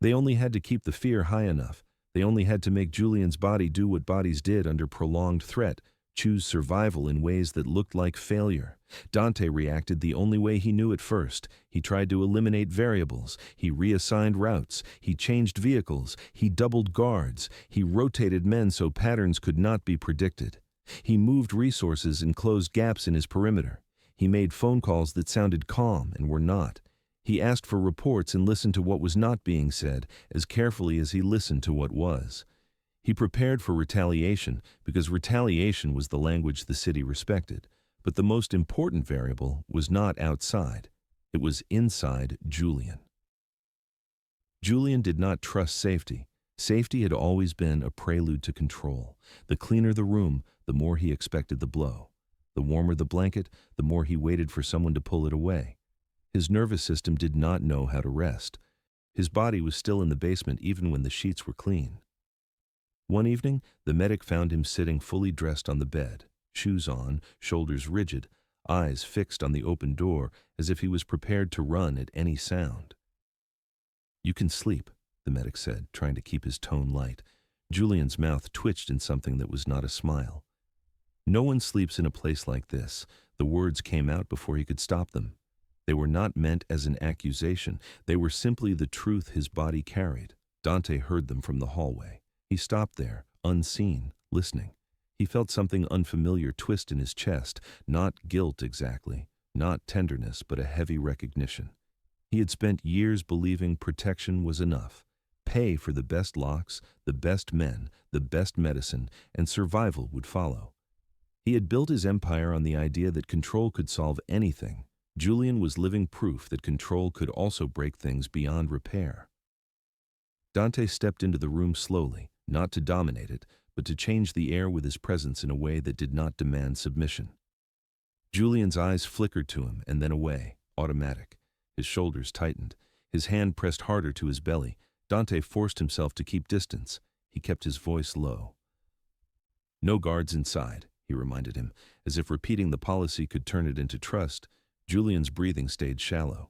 They only had to keep the fear high enough. They only had to make Julian's body do what bodies did under prolonged threat, choose survival in ways that looked like failure. Dante reacted the only way he knew at first. He tried to eliminate variables. He reassigned routes. He changed vehicles. He doubled guards. He rotated men so patterns could not be predicted. He moved resources and closed gaps in his perimeter. He made phone calls that sounded calm and were not. He asked for reports and listened to what was not being said as carefully as he listened to what was. He prepared for retaliation because retaliation was the language the city respected. But the most important variable was not outside. It was inside Julian. Julian did not trust safety. Safety had always been a prelude to control. The cleaner the room, the more he expected the blow. The warmer the blanket, the more he waited for someone to pull it away. His nervous system did not know how to rest. His body was still in the basement even when the sheets were clean. One evening, the medic found him sitting fully dressed on the bed, shoes on, shoulders rigid, eyes fixed on the open door as if he was prepared to run at any sound. "You can sleep," the medic said, trying to keep his tone light. Julian's mouth twitched in something that was not a smile. "No one sleeps in a place like this." The words came out before he could stop them. They were not meant as an accusation. They were simply the truth his body carried. Dante heard them from the hallway. He stopped there, unseen, listening. He felt something unfamiliar twist in his chest, not guilt exactly, not tenderness, but a heavy recognition. He had spent years believing protection was enough. Pay for the best locks, the best men, the best medicine, and survival would follow. He had built his empire on the idea that control could solve anything. Julian was living proof that control could also break things beyond repair. Dante stepped into the room slowly, not to dominate it, but to change the air with his presence in a way that did not demand submission. Julian's eyes flickered to him and then away, automatic. His shoulders tightened. His hand pressed harder to his belly. Dante forced himself to keep distance. He kept his voice low. "No guards inside," he reminded him, as if repeating the policy could turn it into trust. Julian's breathing stayed shallow.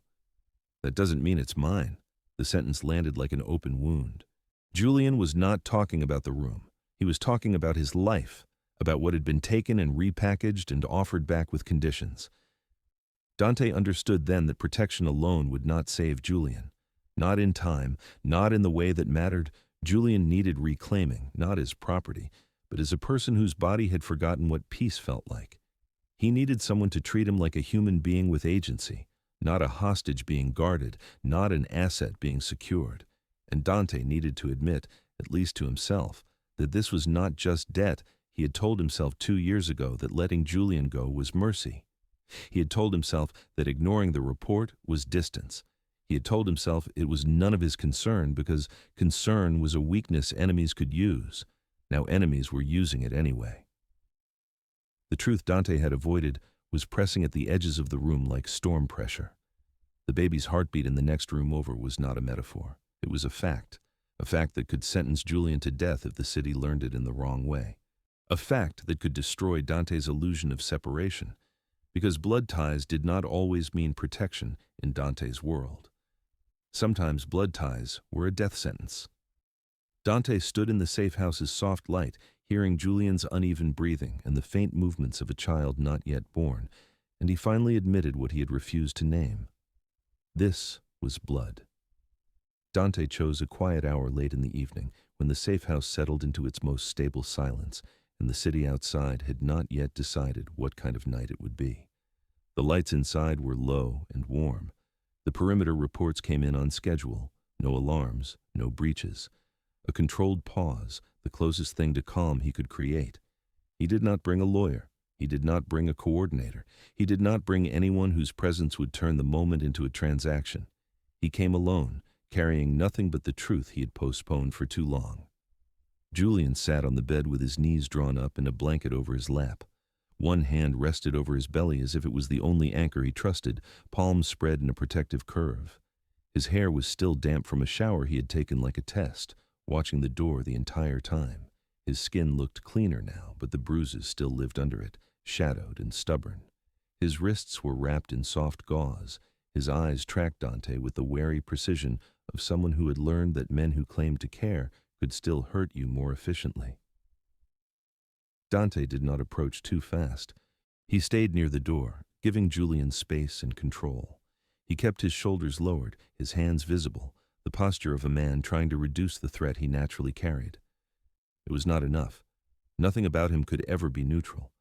"That doesn't mean it's mine." The sentence landed like an open wound. Julian was not talking about the room. He was talking about his life, about what had been taken and repackaged and offered back with conditions. Dante understood then that protection alone would not save Julian. Not in time, not in the way that mattered. Julian needed reclaiming, not as property, but as a person whose body had forgotten what peace felt like. He needed someone to treat him like a human being with agency, not a hostage being guarded, not an asset being secured. And Dante needed to admit, at least to himself, that this was not just debt. He had told himself 2 years ago that letting Julian go was mercy. He had told himself that ignoring the report was distance. He had told himself it was none of his concern because concern was a weakness enemies could use. Now enemies were using it anyway. The truth Dante had avoided was pressing at the edges of the room like storm pressure. The baby's heartbeat in the next room over was not a metaphor. It was a fact that could sentence Julian to death if the city learned it in the wrong way. A fact that could destroy Dante's illusion of separation, because blood ties did not always mean protection in Dante's world. Sometimes blood ties were a death sentence. Dante stood in the safe house's soft light, hearing Julian's uneven breathing and the faint movements of a child not yet born, and he finally admitted what he had refused to name. This was blood. Dante chose a quiet hour late in the evening, when the safe house settled into its most stable silence, and the city outside had not yet decided what kind of night it would be. The lights inside were low and warm. The perimeter reports came in on schedule. No alarms, no breaches. A controlled pause, the closest thing to calm he could create. He did not bring a lawyer. He did not bring a coordinator. He did not bring anyone whose presence would turn the moment into a transaction. He came alone, carrying nothing but the truth he had postponed for too long. Julian sat on the bed with his knees drawn up and a blanket over his lap. One hand rested over his belly as if it was the only anchor he trusted, palms spread in a protective curve. His hair was still damp from a shower he had taken like a test, watching the door the entire time. His skin looked cleaner now, but the bruises still lived under it, shadowed and stubborn. His wrists were wrapped in soft gauze. His eyes tracked Dante with the wary precision of someone who had learned that men who claimed to care could still hurt you more efficiently. Dante did not approach too fast. He stayed near the door, giving Julian space and control. He kept his shoulders lowered, his hands visible, the posture of a man trying to reduce the threat he naturally carried. It was not enough. Nothing about him could ever be neutral,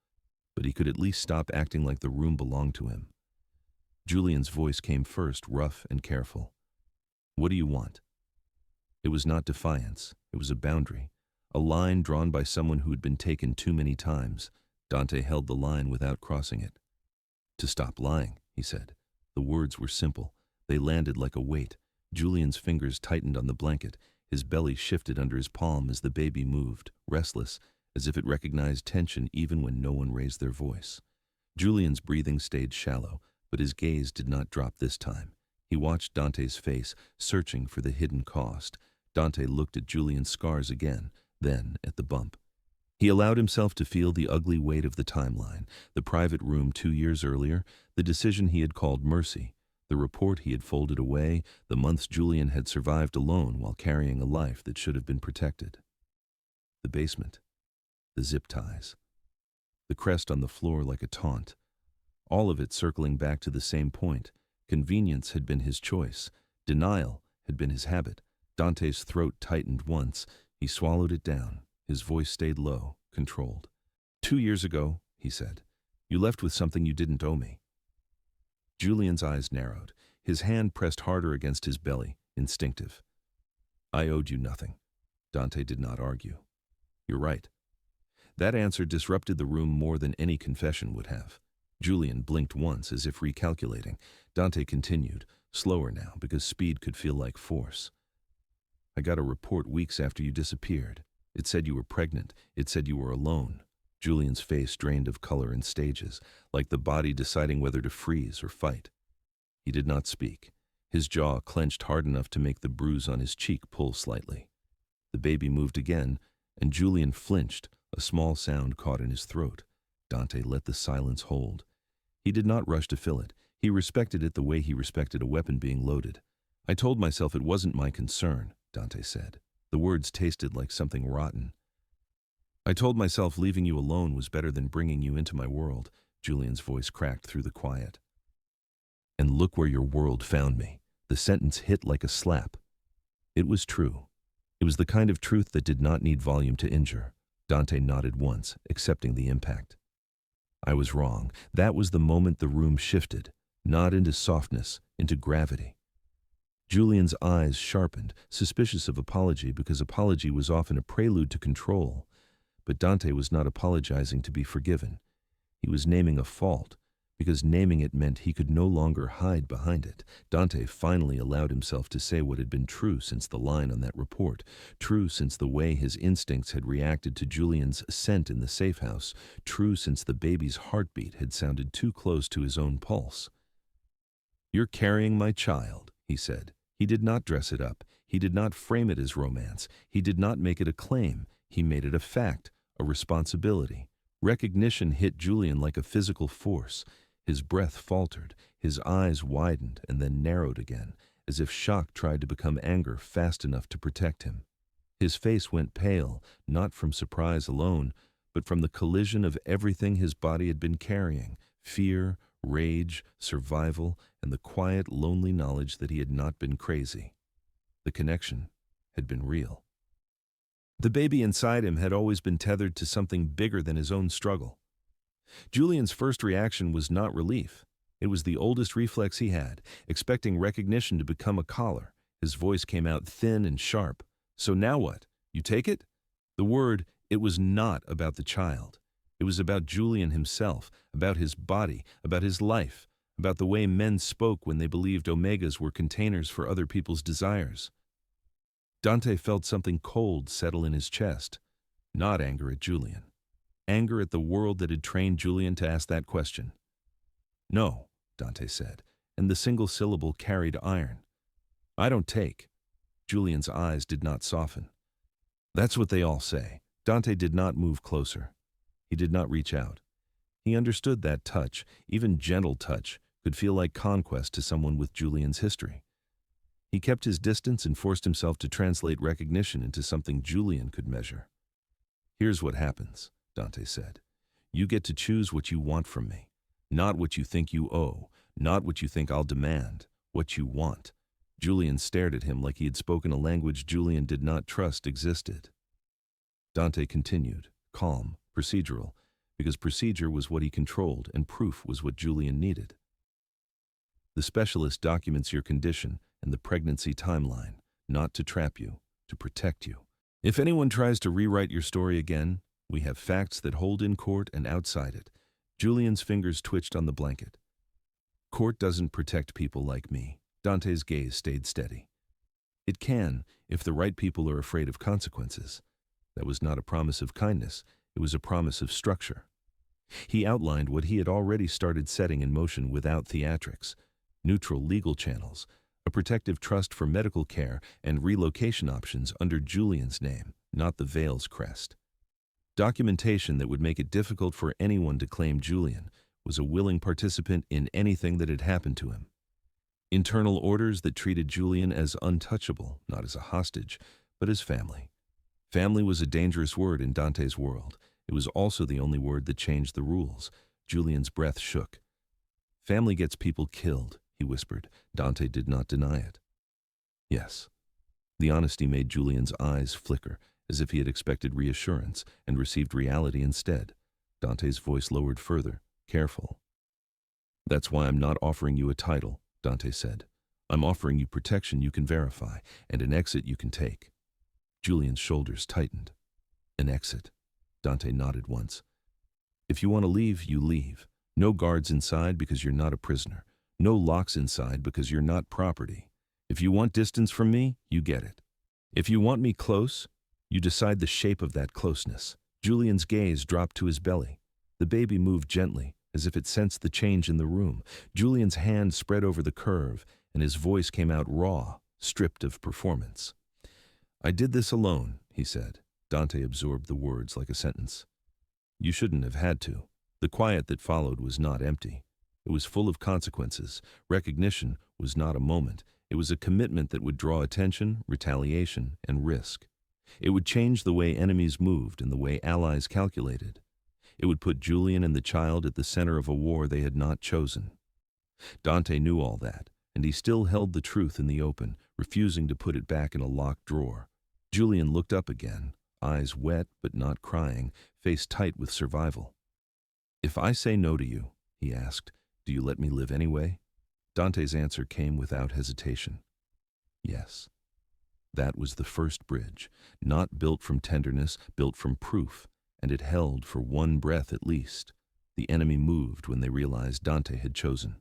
but he could at least stop acting like the room belonged to him. Julian's voice came first, rough and careful. "What do you want?" It was not defiance. It was a boundary, a line drawn by someone who had been taken too many times. Dante held the line without crossing it. "To stop lying," he said. The words were simple. They landed like a weight. Julian's fingers tightened on the blanket. His belly shifted under his palm as the baby moved, restless, as if it recognized tension even when no one raised their voice. Julian's breathing stayed shallow, but his gaze did not drop this time. He watched Dante's face, searching for the hidden cost. Dante looked at Julian's scars again, then at the bump. He allowed himself to feel the ugly weight of the timeline, the private room 2 years earlier, the decision he had called mercy, the report he had folded away, the months Julian had survived alone while carrying a life that should have been protected. The basement, the zip ties, the crest on the floor like a taunt, all of it circling back to the same point. Convenience had been his choice. Denial had been his habit. Dante's throat tightened once. He swallowed it down. His voice stayed low, controlled. 2 years ago, he said, you left with something you didn't owe me. Julian's eyes narrowed. His hand pressed harder against his belly, instinctive. I owed you nothing. Dante did not argue. You're right. That answer disrupted the room more than any confession would have. Julian blinked once as if recalculating. Dante continued, slower now because speed could feel like force. I got a report weeks after you disappeared. It said you were pregnant. It said you were alone. Julian's face drained of color in stages, like the body deciding whether to freeze or fight. He did not speak. His jaw clenched hard enough to make the bruise on his cheek pull slightly. The baby moved again, and Julian flinched, a small sound caught in his throat. Dante let the silence hold. He did not rush to fill it. He respected it the way he respected a weapon being loaded. I told myself it wasn't my concern, Dante said. The words tasted like something rotten. I told myself leaving you alone was better than bringing you into my world. Julian's voice cracked through the quiet. And look where your world found me. The sentence hit like a slap. It was true. It was the kind of truth that did not need volume to injure. Dante nodded once, accepting the impact. I was wrong. That was the moment the room shifted, not into softness, into gravity. Julian's eyes sharpened, suspicious of apology because apology was often a prelude to control. But Dante was not apologizing to be forgiven. He was naming a fault, because naming it meant he could no longer hide behind it. Dante finally allowed himself to say what had been true since the line on that report, true since the way his instincts had reacted to Julian's scent in the safe house, true since the baby's heartbeat had sounded too close to his own pulse. You're carrying my child, he said. He did not dress it up. He did not frame it as romance. He did not make it a claim. He made it a fact, a responsibility. Recognition hit Julian like a physical force. His breath faltered, his eyes widened and then narrowed again, as if shock tried to become anger fast enough to protect him. His face went pale, not from surprise alone, but from the collision of everything his body had been carrying: fear, rage, survival, and the quiet, lonely knowledge that he had not been crazy. The connection had been real. The baby inside him had always been tethered to something bigger than his own struggle. Julian's first reaction was not relief. It was the oldest reflex he had, expecting recognition to become a collar. His voice came out thin and sharp. So now what? You take it? It was not about the child. It was about Julian himself, about his body, about his life, about the way men spoke when they believed omegas were containers for other people's desires. Dante felt something cold settle in his chest, not anger at Julian. Anger at the world that had trained Julian to ask that question. No, Dante said, and the single syllable carried iron. I don't take. Julian's eyes did not soften. That's what they all say. Dante did not move closer. He did not reach out. He understood that touch, even gentle touch, could feel like conquest to someone with Julian's history. He kept his distance and forced himself to translate recognition into something Julian could measure. Here's what happens, Dante said. You get to choose what you want from me. Not what you think you owe, not what you think I'll demand, what you want. Julian stared at him like he had spoken a language Julian did not trust existed. Dante continued, calm, procedural, because procedure was what he controlled and proof was what Julian needed. The specialist documents your condition and the pregnancy timeline, not to trap you, to protect you. If anyone tries to rewrite your story again, we have facts that hold in court and outside it. Julian's fingers twitched on the blanket. Court doesn't protect people like me. Dante's gaze stayed steady. It can, if the right people are afraid of consequences. That was not a promise of kindness. It was a promise of structure. He outlined what he had already started setting in motion without theatrics: neutral legal channels, a protective trust for medical care, and relocation options under Julian's name, not the Veil's crest. Documentation that would make it difficult for anyone to claim Julian was a willing participant in anything that had happened to him. Internal orders that treated Julian as untouchable, not as a hostage, but as family. Family was a dangerous word in Dante's world. It was also the only word that changed the rules. Julian's breath shook. Family gets people killed, he whispered. Dante did not deny it. Yes. The honesty made Julian's eyes flicker, as if he had expected reassurance and received reality instead. Dante's voice lowered further. Careful. That's why I'm not offering you a title, Dante said. I'm offering you protection you can verify, and an exit you can take. Julian's shoulders tightened. An exit. Dante nodded once. If you want to leave, you leave. No guards inside because you're not a prisoner. No locks inside because you're not property. If you want distance from me, you get it. If you want me close, you decide the shape of that closeness. Julian's gaze dropped to his belly. The baby moved gently, as if it sensed the change in the room. Julian's hand spread over the curve, and his voice came out raw, stripped of performance. I did this alone, he said. Dante absorbed the words like a sentence. You shouldn't have had to. The quiet that followed was not empty. It was full of consequences. Recognition was not a moment. It was a commitment that would draw attention, retaliation, and risk. It would change the way enemies moved and the way allies calculated. It would put Julian and the child at the center of a war they had not chosen. Dante knew all that, and he still held the truth in the open, refusing to put it back in a locked drawer. Julian looked up again, eyes wet but not crying, face tight with survival. If I say no to you, he asked, do you let me live anyway? Dante's answer came without hesitation. Yes. That was the first bridge, not built from tenderness, built from proof, and it held for one breath at least. The enemy moved when they realized Dante had chosen.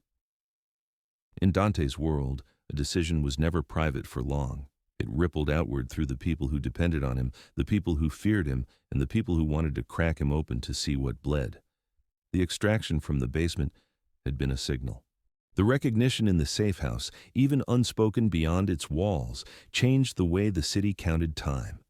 In Dante's world, a decision was never private for long. It rippled outward through the people who depended on him, the people who feared him, and the people who wanted to crack him open to see what bled. The extraction from the basement had been a signal. The recognition in the safe house, even unspoken beyond its walls, changed the way the city counted time.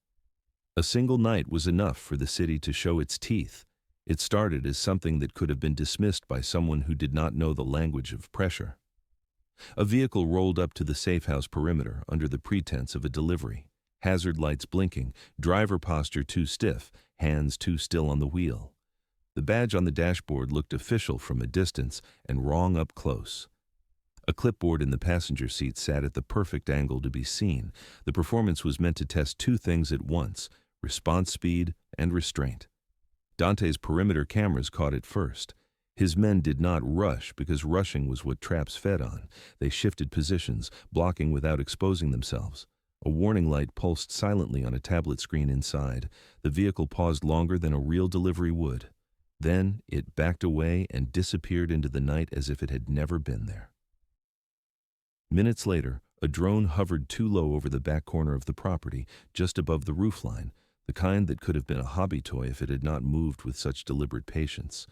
A single night was enough for the city to show its teeth. It started as something that could have been dismissed by someone who did not know the language of pressure. A vehicle rolled up to the safe house perimeter under the pretense of a delivery. Hazard lights blinking, driver posture too stiff, hands too still on the wheel. The badge on the dashboard looked official from a distance and wrong up close. A clipboard in the passenger seat sat at the perfect angle to be seen. The performance was meant to test two things at once: response speed and restraint. Dante's perimeter cameras caught it first. His men did not rush because rushing was what traps fed on. They shifted positions, blocking without exposing themselves. A warning light pulsed silently on a tablet screen inside. The vehicle paused longer than a real delivery would. Then it backed away and disappeared into the night as if it had never been there. Minutes later, a drone hovered too low over the back corner of the property, just above the roofline, the kind that could have been a hobby toy if it had not moved with such deliberate patience.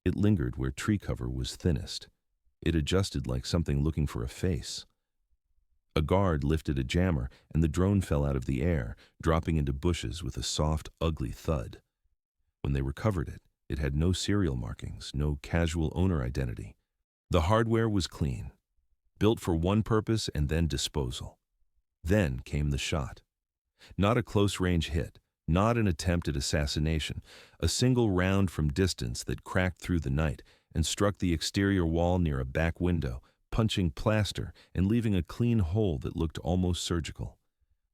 It lingered where tree cover was thinnest. It adjusted like something looking for a face. A guard lifted a jammer, and the drone fell out of the air, dropping into bushes with a soft, ugly thud. When they recovered it, it had no serial markings, no casual owner identity. The hardware was clean, built for one purpose and then disposal. Then came the shot. Not a close-range hit, not an attempt at assassination, a single round from distance that cracked through the night and struck the exterior wall near a back window, punching plaster and leaving a clean hole that looked almost surgical.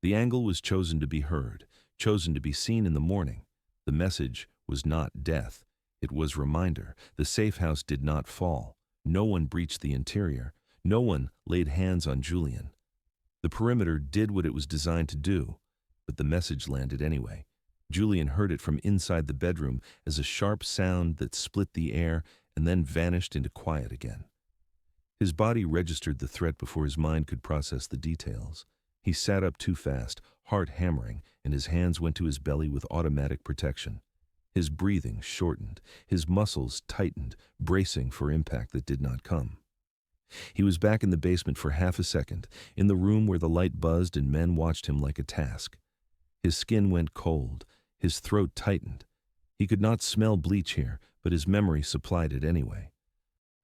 The angle was chosen to be heard, chosen to be seen in the morning. The message was not death. It was reminder. The safe house did not fall. No one breached the interior. No one laid hands on Julian. The perimeter did what it was designed to do, but the message landed anyway. Julian heard it from inside the bedroom as a sharp sound that split the air and then vanished into quiet again. His body registered the threat before his mind could process the details. He sat up too fast, heart hammering, and his hands went to his belly with automatic protection. His breathing shortened, his muscles tightened, bracing for impact that did not come. He was back in the basement for half a second, in the room where the light buzzed and men watched him like a task. His skin went cold, his throat tightened. He could not smell bleach here, but his memory supplied it anyway.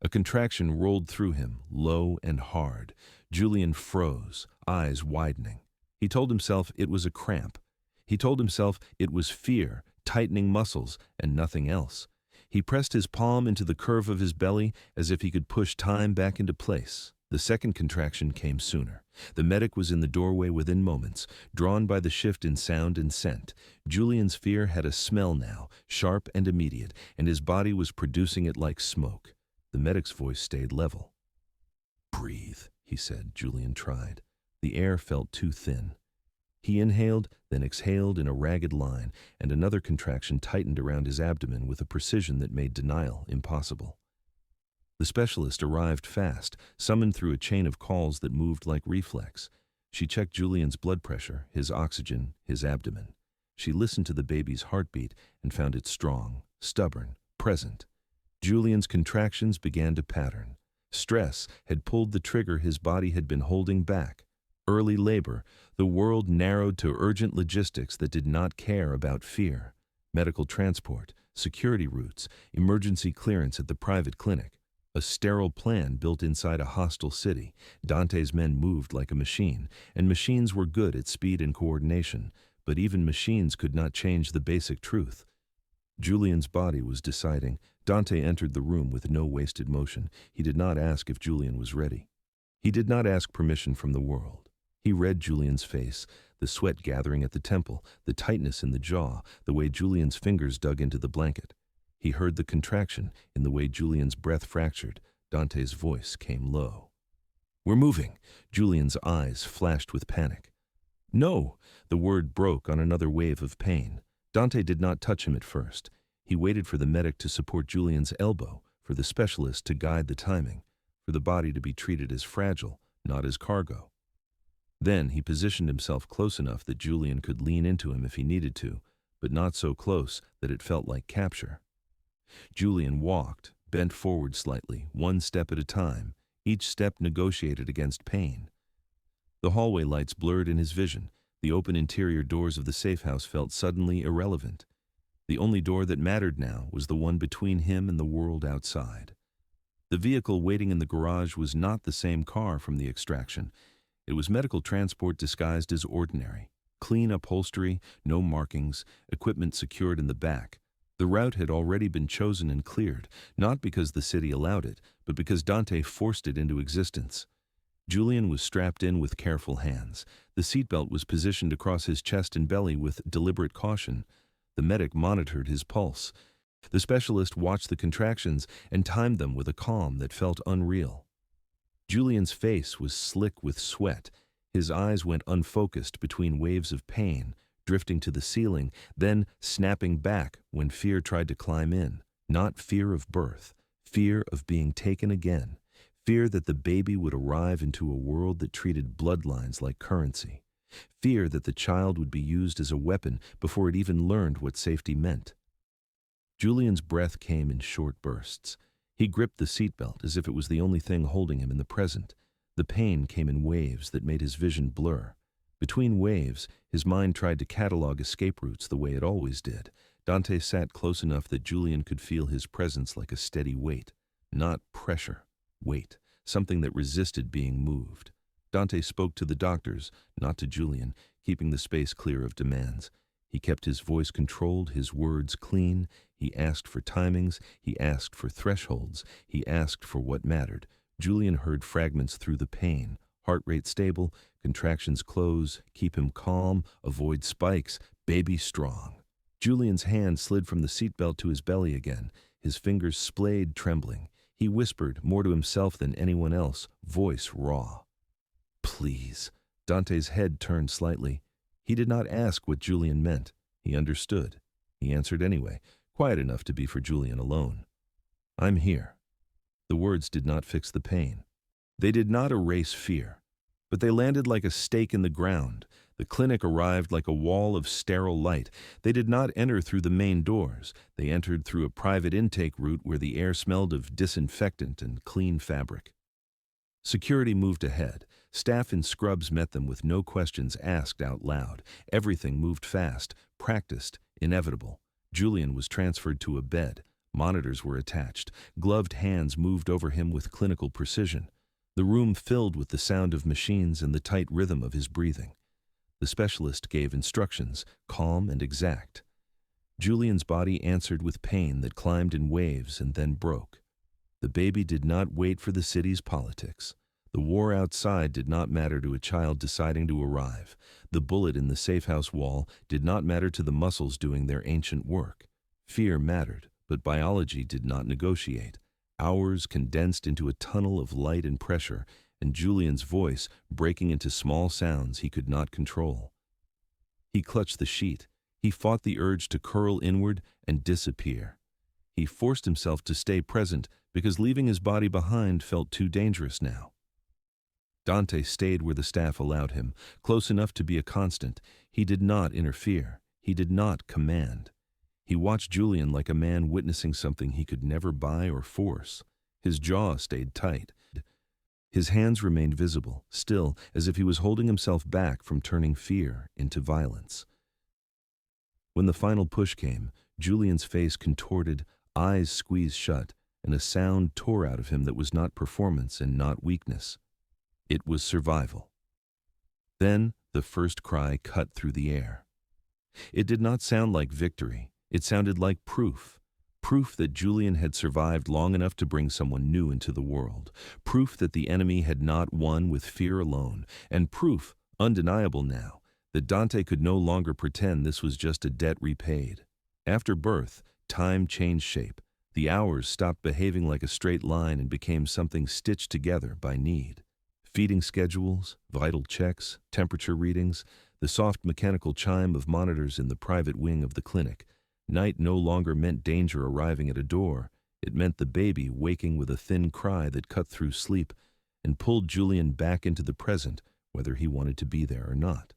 A contraction rolled through him, low and hard. Julian froze, eyes widening. He told himself it was a cramp. He told himself it was fear, tightening muscles, and nothing else. He pressed his palm into the curve of his belly as if he could push time back into place. The second contraction came sooner. The medic was in the doorway within moments, drawn by the shift in sound and scent. Julian's fear had a smell now, sharp and immediate, and his body was producing it like smoke. The medic's voice stayed level. "Breathe," he said. Julian tried. The air felt too thin. He inhaled, then exhaled in a ragged line, and another contraction tightened around his abdomen with a precision that made denial impossible. The specialist arrived fast, summoned through a chain of calls that moved like reflex. She checked Julian's blood pressure, his oxygen, his abdomen. She listened to the baby's heartbeat and found it strong, stubborn, present. Julian's contractions began to pattern. Stress had pulled the trigger his body had been holding back. Early labor, the world narrowed to urgent logistics that did not care about fear. Medical transport, security routes, emergency clearance at the private clinic. A sterile plan built inside a hostile city. Dante's men moved like a machine, and machines were good at speed and coordination, but even machines could not change the basic truth. Julian's body was deciding. Dante entered the room with no wasted motion. He did not ask if Julian was ready. He did not ask permission from the world. He read Julian's face, the sweat gathering at the temple, the tightness in the jaw, the way Julian's fingers dug into the blanket. He heard the contraction in the way Julian's breath fractured. Dante's voice came low. "We're moving." Julian's eyes flashed with panic. "No!" The word broke on another wave of pain. Dante did not touch him at first. He waited for the medic to support Julian's elbow, for the specialist to guide the timing, for the body to be treated as fragile, not as cargo. Then he positioned himself close enough that Julian could lean into him if he needed to, but not so close that it felt like capture. Julian walked, bent forward slightly, one step at a time, each step negotiated against pain. The hallway lights blurred in his vision. The open interior doors of the safe house felt suddenly irrelevant. The only door that mattered now was the one between him and the world outside. The vehicle waiting in the garage was not the same car from the extraction. It was medical transport disguised as ordinary. Clean upholstery, no markings, equipment secured in the back. The route had already been chosen and cleared, not because the city allowed it, but because Dante forced it into existence. Julian was strapped in with careful hands. The seatbelt was positioned across his chest and belly with deliberate caution. The medic monitored his pulse. The specialist watched the contractions and timed them with a calm that felt unreal. Julian's face was slick with sweat. His eyes went unfocused between waves of pain, drifting to the ceiling, then snapping back when fear tried to climb in. Not fear of birth, fear of being taken again, fear that the baby would arrive into a world that treated bloodlines like currency, fear that the child would be used as a weapon before it even learned what safety meant. Julian's breath came in short bursts. He gripped the seatbelt as if it was the only thing holding him in the present. The pain came in waves that made his vision blur. Between waves, his mind tried to catalog escape routes the way it always did. Dante sat close enough that Julian could feel his presence like a steady weight. Not pressure, weight, something that resisted being moved. Dante spoke to the doctors, not to Julian, keeping the space clear of demands. He kept his voice controlled, his words clean. He asked for timings, he asked for thresholds, he asked for what mattered. Julian heard fragments through the pain. Heart rate stable, contractions close, keep him calm, avoid spikes, baby strong. Julian's hand slid from the seatbelt to his belly again, his fingers splayed, trembling. He whispered, more to himself than anyone else, voice raw. "Please." Dante's head turned slightly. He did not ask what Julian meant. He understood. He answered anyway, quiet enough to be for Julian alone. "I'm here." The words did not fix the pain. They did not erase fear, but they landed like a stake in the ground. The clinic arrived like a wall of sterile light. They did not enter through the main doors. They entered through a private intake route where the air smelled of disinfectant and clean fabric. Security moved ahead. Staff in scrubs met them with no questions asked out loud. Everything moved fast, practiced, inevitable. Julian was transferred to a bed. Monitors were attached. Gloved hands moved over him with clinical precision. The room filled with the sound of machines and the tight rhythm of his breathing. The specialist gave instructions, calm and exact. Julian's body answered with pain that climbed in waves and then broke. The baby did not wait for the city's politics. The war outside did not matter to a child deciding to arrive. The bullet in the safehouse wall did not matter to the muscles doing their ancient work. Fear mattered, but biology did not negotiate. Hours condensed into a tunnel of light and pressure, and Julian's voice breaking into small sounds he could not control. He clutched the sheet. He fought the urge to curl inward and disappear. He forced himself to stay present because leaving his body behind felt too dangerous now. Dante stayed where the staff allowed him, close enough to be a constant. He did not interfere. He did not command. He watched Julian like a man witnessing something he could never buy or force. His jaw stayed tight. His hands remained visible, still, as if he was holding himself back from turning fear into violence. When the final push came, Julian's face contorted, eyes squeezed shut, and a sound tore out of him that was not performance and not weakness. It was survival. Then the first cry cut through the air. It did not sound like victory. It sounded like proof. Proof that Julian had survived long enough to bring someone new into the world. Proof that the enemy had not won with fear alone. And proof, undeniable now, that Dante could no longer pretend this was just a debt repaid. After birth, time changed shape. The hours stopped behaving like a straight line and became something stitched together by need. Feeding schedules, vital checks, temperature readings, the soft mechanical chime of monitors in the private wing of the clinic. Night no longer meant danger arriving at a door. It meant the baby waking with a thin cry that cut through sleep and pulled Julian back into the present, whether he wanted to be there or not.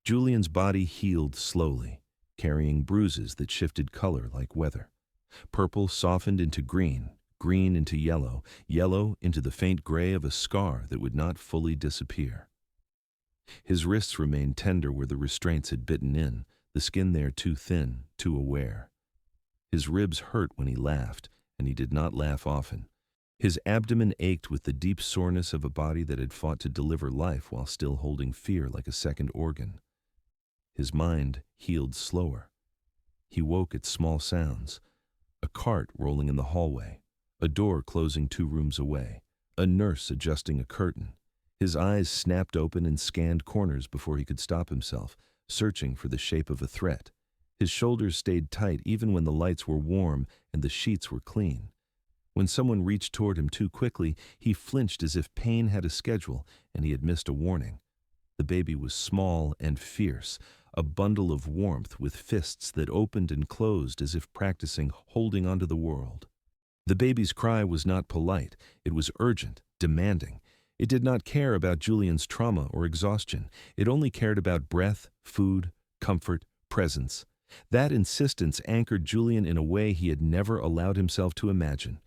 Julian's body healed slowly, carrying bruises that shifted color like weather. Purple softened into green, green into yellow, yellow into the faint gray of a scar that would not fully disappear. His wrists remained tender where the restraints had bitten in, the skin there too thin, too aware. His ribs hurt when he laughed, and he did not laugh often. His abdomen ached with the deep soreness of a body that had fought to deliver life while still holding fear like a second organ. His mind healed slower. He woke at small sounds. A cart rolling in the hallway, a door closing 2 rooms away, a nurse adjusting a curtain. His eyes snapped open and scanned corners before he could stop himself, searching for the shape of a threat. His shoulders stayed tight even when the lights were warm and the sheets were clean. When someone reached toward him too quickly, he flinched as if pain had a schedule and he had missed a warning. The baby was small and fierce, a bundle of warmth with fists that opened and closed as if practicing holding onto the world. The baby's cry was not polite. It was urgent, demanding. It did not care about Julian's trauma or exhaustion. It only cared about breath, food, comfort, presence. That insistence anchored Julian in a way he had never allowed himself to imagine.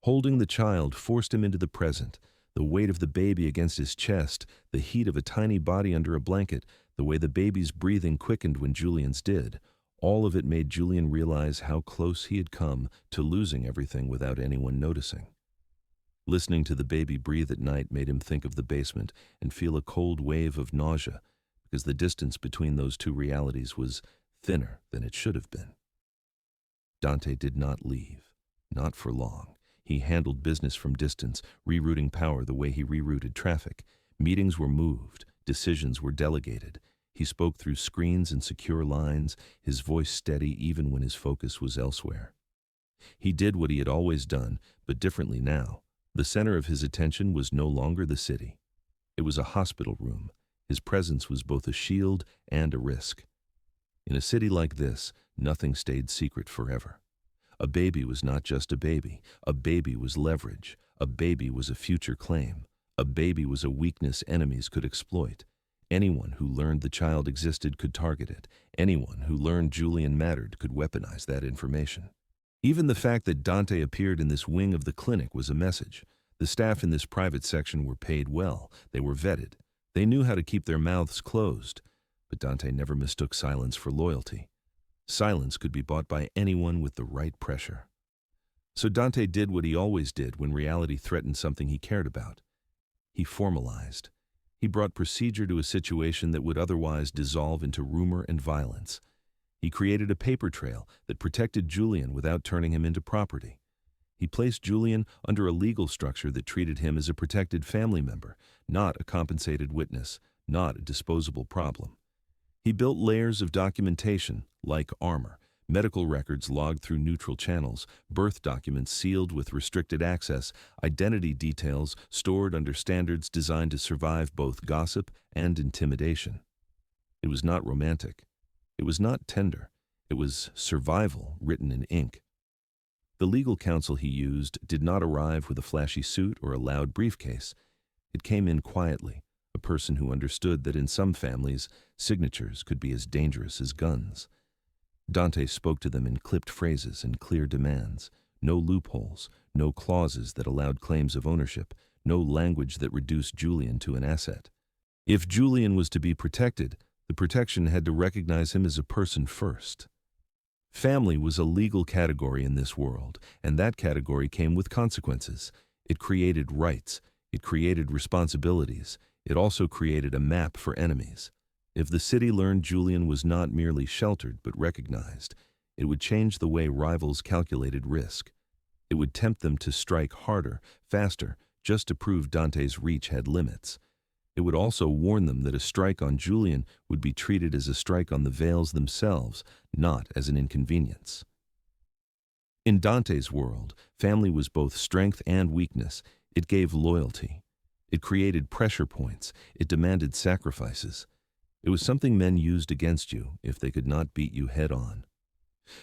Holding the child forced him into the present, the weight of the baby against his chest, the heat of a tiny body under a blanket, the way the baby's breathing quickened when Julian's did. All of it made Julian realize how close he had come to losing everything without anyone noticing. Listening to the baby breathe at night made him think of the basement and feel a cold wave of nausea, because the distance between those two realities was thinner than it should have been. Dante did not leave, not for long. He handled business from distance, rerouting power the way he rerouted traffic. Meetings were moved, decisions were delegated. He spoke through screens and secure lines, his voice steady even when his focus was elsewhere. He did what he had always done, but differently now. The center of his attention was no longer the city. It was a hospital room. His presence was both a shield and a risk. In a city like this, nothing stayed secret forever. A baby was not just a baby. A baby was leverage. A baby was a future claim. A baby was a weakness enemies could exploit. Anyone who learned the child existed could target it. Anyone who learned Julian mattered could weaponize that information. Even the fact that Dante appeared in this wing of the clinic was a message. The staff in this private section were paid well. They were vetted. They knew how to keep their mouths closed. But Dante never mistook silence for loyalty. Silence could be bought by anyone with the right pressure. So Dante did what he always did when reality threatened something he cared about. He formalized. He brought procedure to a situation that would otherwise dissolve into rumor and violence. He created a paper trail that protected Julian without turning him into property. He placed Julian under a legal structure that treated him as a protected family member, not a compensated witness, not a disposable problem. He built layers of documentation, like armor, medical records logged through neutral channels, birth documents sealed with restricted access, identity details stored under standards designed to survive both gossip and intimidation. It was not romantic. It was not tender. It was survival written in ink. The legal counsel he used did not arrive with a flashy suit or a loud briefcase. It came in quietly, a person who understood that in some families, signatures could be as dangerous as guns. Dante spoke to them in clipped phrases and clear demands. No loopholes, no clauses that allowed claims of ownership, no language that reduced Julian to an asset. If Julian was to be protected, the protection had to recognize him as a person first. Family was a legal category in this world, and that category came with consequences. It created rights. It created responsibilities. It also created a map for enemies. If the city learned Julian was not merely sheltered but recognized, it would change the way rivals calculated risk. It would tempt them to strike harder, faster, just to prove Dante's reach had limits. It would also warn them that a strike on Julian would be treated as a strike on the Veils themselves, not as an inconvenience. In Dante's world, family was both strength and weakness. It gave loyalty. It created pressure points. It demanded sacrifices. It was something men used against you if they could not beat you head on.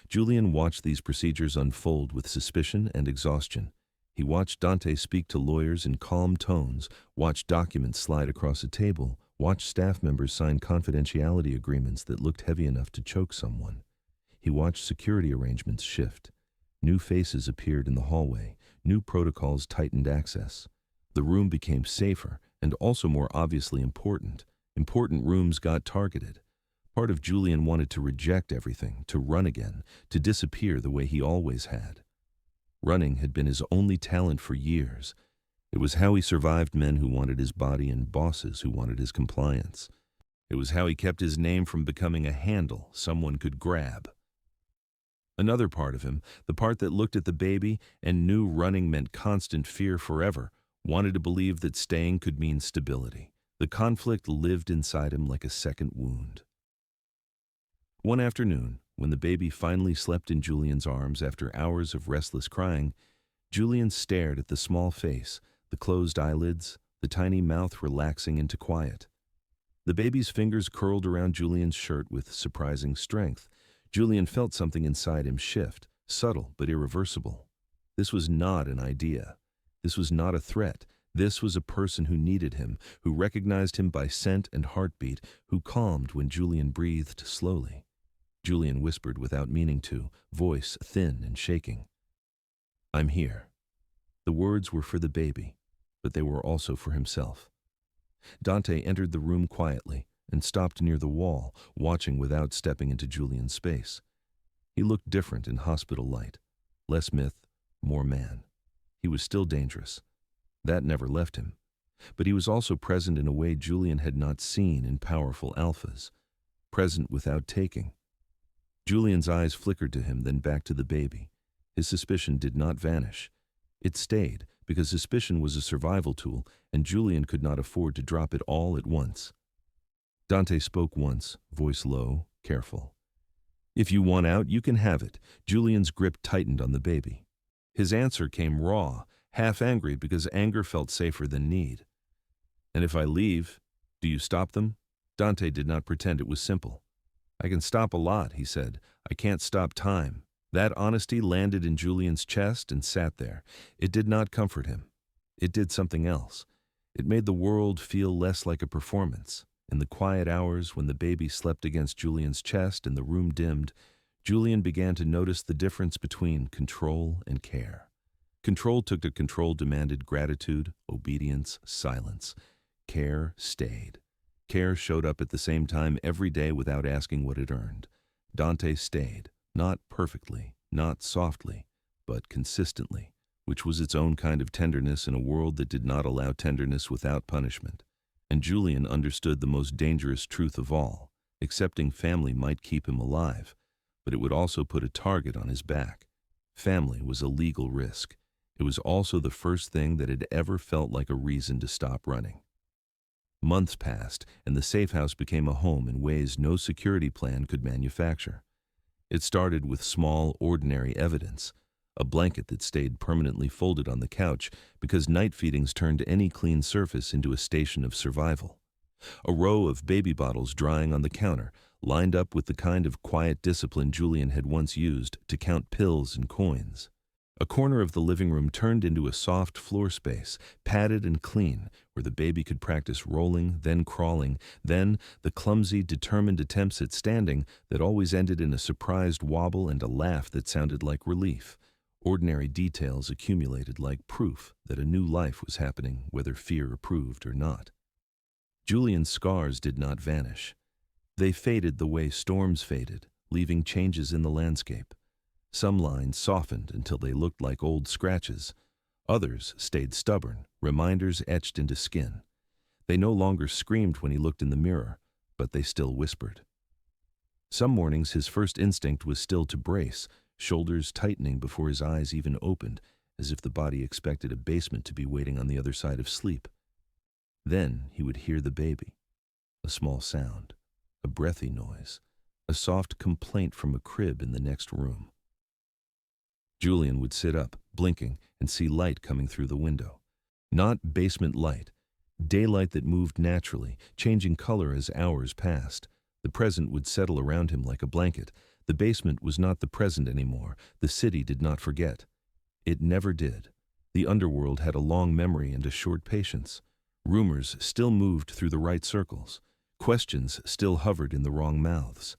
Julian watched these procedures unfold with suspicion and exhaustion. He watched Dante speak to lawyers in calm tones, watched documents slide across a table, watched staff members sign confidentiality agreements that looked heavy enough to choke someone. He watched security arrangements shift. New faces appeared in the hallway. New protocols tightened access. The room became safer and also more obviously important. Important rooms got targeted. Part of Julian wanted to reject everything, to run again, to disappear the way he always had. Running had been his only talent for years. It was how he survived men who wanted his body and bosses who wanted his compliance. It was how he kept his name from becoming a handle someone could grab. Another part of him, the part that looked at the baby and knew running meant constant fear forever, wanted to believe that staying could mean stability. The conflict lived inside him like a second wound. One afternoon, when the baby finally slept in Julian's arms after hours of restless crying, Julian stared at the small face, the closed eyelids, the tiny mouth relaxing into quiet. The baby's fingers curled around Julian's shirt with surprising strength. Julian felt something inside him shift, subtle but irreversible. This was not an idea. This was not a threat. This was a person who needed him, who recognized him by scent and heartbeat, who calmed when Julian breathed slowly. Julian whispered without meaning to, voice thin and shaking. "I'm here." The words were for the baby, but they were also for himself. Dante entered the room quietly and stopped near the wall, watching without stepping into Julian's space. He looked different in hospital light. Less myth, more man. He was still dangerous. That never left him. But he was also present in a way Julian had not seen in powerful alphas. Present without taking. Julian's eyes flickered to him, then back to the baby. His suspicion did not vanish. It stayed, because suspicion was a survival tool, and Julian could not afford to drop it all at once. Dante spoke once, voice low, careful. "If you want out, you can have it." Julian's grip tightened on the baby. His answer came raw, half angry because anger felt safer than need. "And if I leave, do you stop them?" Dante did not pretend it was simple. "I can stop a lot," he said. "I can't stop time." That honesty landed in Julian's chest and sat there. It did not comfort him. It did something else. It made the world feel less like a performance. In the quiet hours when the baby slept against Julian's chest and the room dimmed, Julian began to notice the difference between control and care. Control demanded gratitude, obedience, silence. Care stayed. Care showed up at the same time every day without asking what it earned. Dante stayed, not perfectly, not softly, but consistently, which was its own kind of tenderness in a world that did not allow tenderness without punishment. And Julian understood the most dangerous truth of all. Accepting family might keep him alive, but it would also put a target on his back. Family was a legal risk. It was also the first thing that had ever felt like a reason to stop running. Months passed, and the safe house became a home in ways no security plan could manufacture. It started with small, ordinary evidence, a blanket that stayed permanently folded on the couch because night feedings turned any clean surface into a station of survival. A row of baby bottles drying on the counter, lined up with the kind of quiet discipline Julian had once used to count pills and coins. A corner of the living room turned into a soft floor space, padded and clean, where the baby could practice rolling, then crawling, then the clumsy, determined attempts at standing that always ended in a surprised wobble and a laugh that sounded like relief. Ordinary details accumulated like proof that a new life was happening, whether fear approved or not. Julian's scars did not vanish. They faded the way storms faded, leaving changes in the landscape. Some lines softened until they looked like old scratches. Others stayed stubborn, reminders etched into skin. They no longer screamed when he looked in the mirror, but they still whispered. Some mornings his first instinct was still to brace, shoulders tightening before his eyes even opened, as if the body expected a basement to be waiting on the other side of sleep. Then he would hear the baby. A small sound, a breathy noise, a soft complaint from a crib in the next room. Julian would sit up, blinking, and see light coming through the window. Not basement light, daylight that moved naturally, changing color as hours passed. The present would settle around him like a blanket. The basement was not the present anymore. The city did not forget. It never did. The underworld had a long memory and a short patience. Rumors still moved through the right circles. Questions still hovered in the wrong mouths.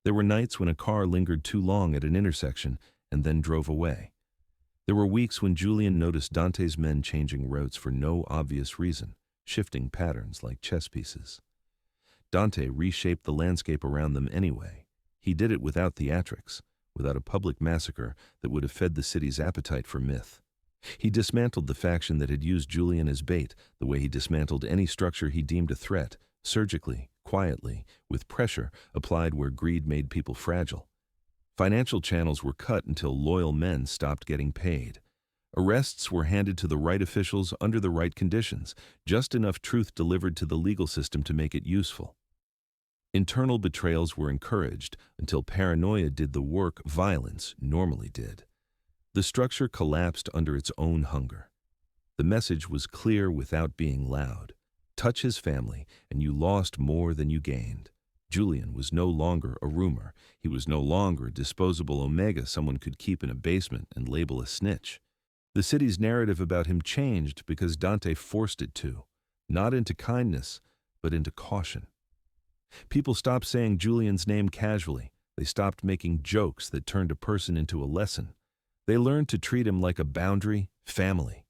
There were nights when a car lingered too long at an intersection and then drove away. There were weeks when Julian noticed Dante's men changing routes for no obvious reason, shifting patterns like chess pieces. Dante reshaped the landscape around them anyway. He did it without theatrics, without a public massacre that would have fed the city's appetite for myth. He dismantled the faction that had used Julian as bait, the way he dismantled any structure he deemed a threat, surgically, quietly, with pressure applied where greed made people fragile. Financial channels were cut until loyal men stopped getting paid. Arrests were handed to the right officials under the right conditions, just enough truth delivered to the legal system to make it useful. Internal betrayals were encouraged until paranoia did the work violence normally did. The structure collapsed under its own hunger. The message was clear without being loud. Touch his family, and you lost more than you gained. Julian was no longer a rumor. He was no longer a disposable omega someone could keep in a basement and label a snitch. The city's narrative about him changed because Dante forced it to, not into kindness, but into caution. People stopped saying Julian's name casually. They stopped making jokes that turned a person into a lesson. They learned to treat him like a boundary, family.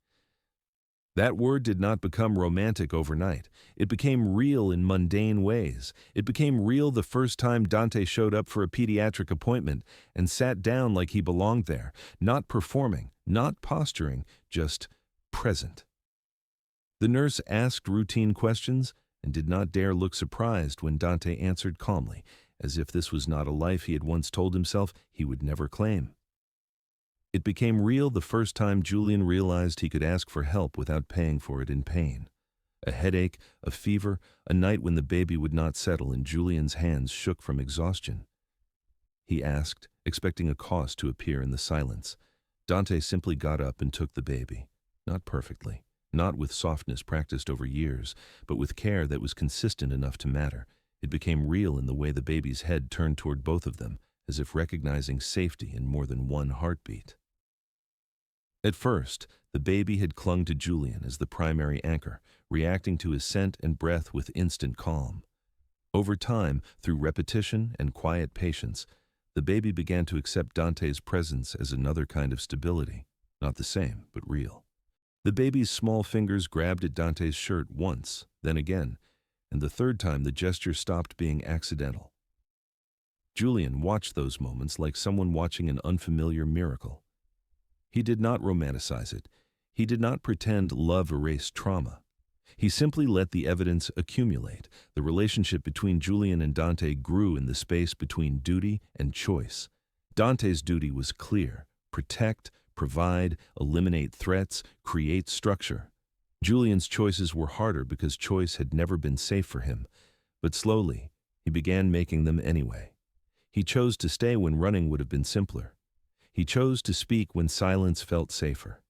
That word did not become romantic overnight. It became real in mundane ways. It became real the first time Dante showed up for a pediatric appointment and sat down like he belonged there, not performing, not posturing, just present. The nurse asked routine questions and did not dare look surprised when Dante answered calmly, as if this was not a life he had once told himself he would never claim. It became real the first time Julian realized he could ask for help without paying for it in pain. A headache, a fever, a night when the baby would not settle and Julian's hands shook from exhaustion. He asked, expecting a cost to appear in the silence. Dante simply got up and took the baby. Not perfectly, not with softness practiced over years, but with care that was consistent enough to matter. It became real in the way the baby's head turned toward both of them, as if recognizing safety in more than one heartbeat. At first, the baby had clung to Julian as the primary anchor, reacting to his scent and breath with instant calm. Over time, through repetition and quiet patience, the baby began to accept Dante's presence as another kind of stability, not the same, but real. The baby's small fingers grabbed at Dante's shirt once, then again, and the third time the gesture stopped being accidental. Julian watched those moments like someone watching an unfamiliar miracle. He did not romanticize it. He did not pretend love erased trauma. He simply let the evidence accumulate. The relationship between Julian and Dante grew in the space between duty and choice. Dante's duty was clear: protect, provide, eliminate threats, create structure. Julian's choices were harder because choice had never been safe for him, but slowly, he began making them anyway. He chose to stay when running would have been simpler. He chose to speak when silence felt safer.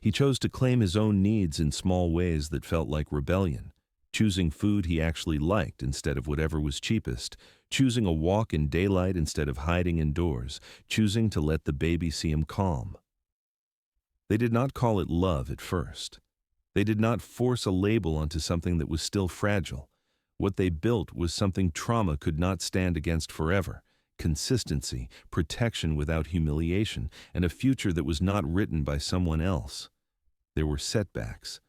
He chose to claim his own needs in small ways that felt like rebellion, choosing food he actually liked instead of whatever was cheapest, choosing a walk in daylight instead of hiding indoors, choosing to let the baby see him calm. They did not call it love at first. They did not force a label onto something that was still fragile. What they built was something trauma could not stand against forever: consistency, protection without humiliation, and a future that was not written by someone else. There were setbacks.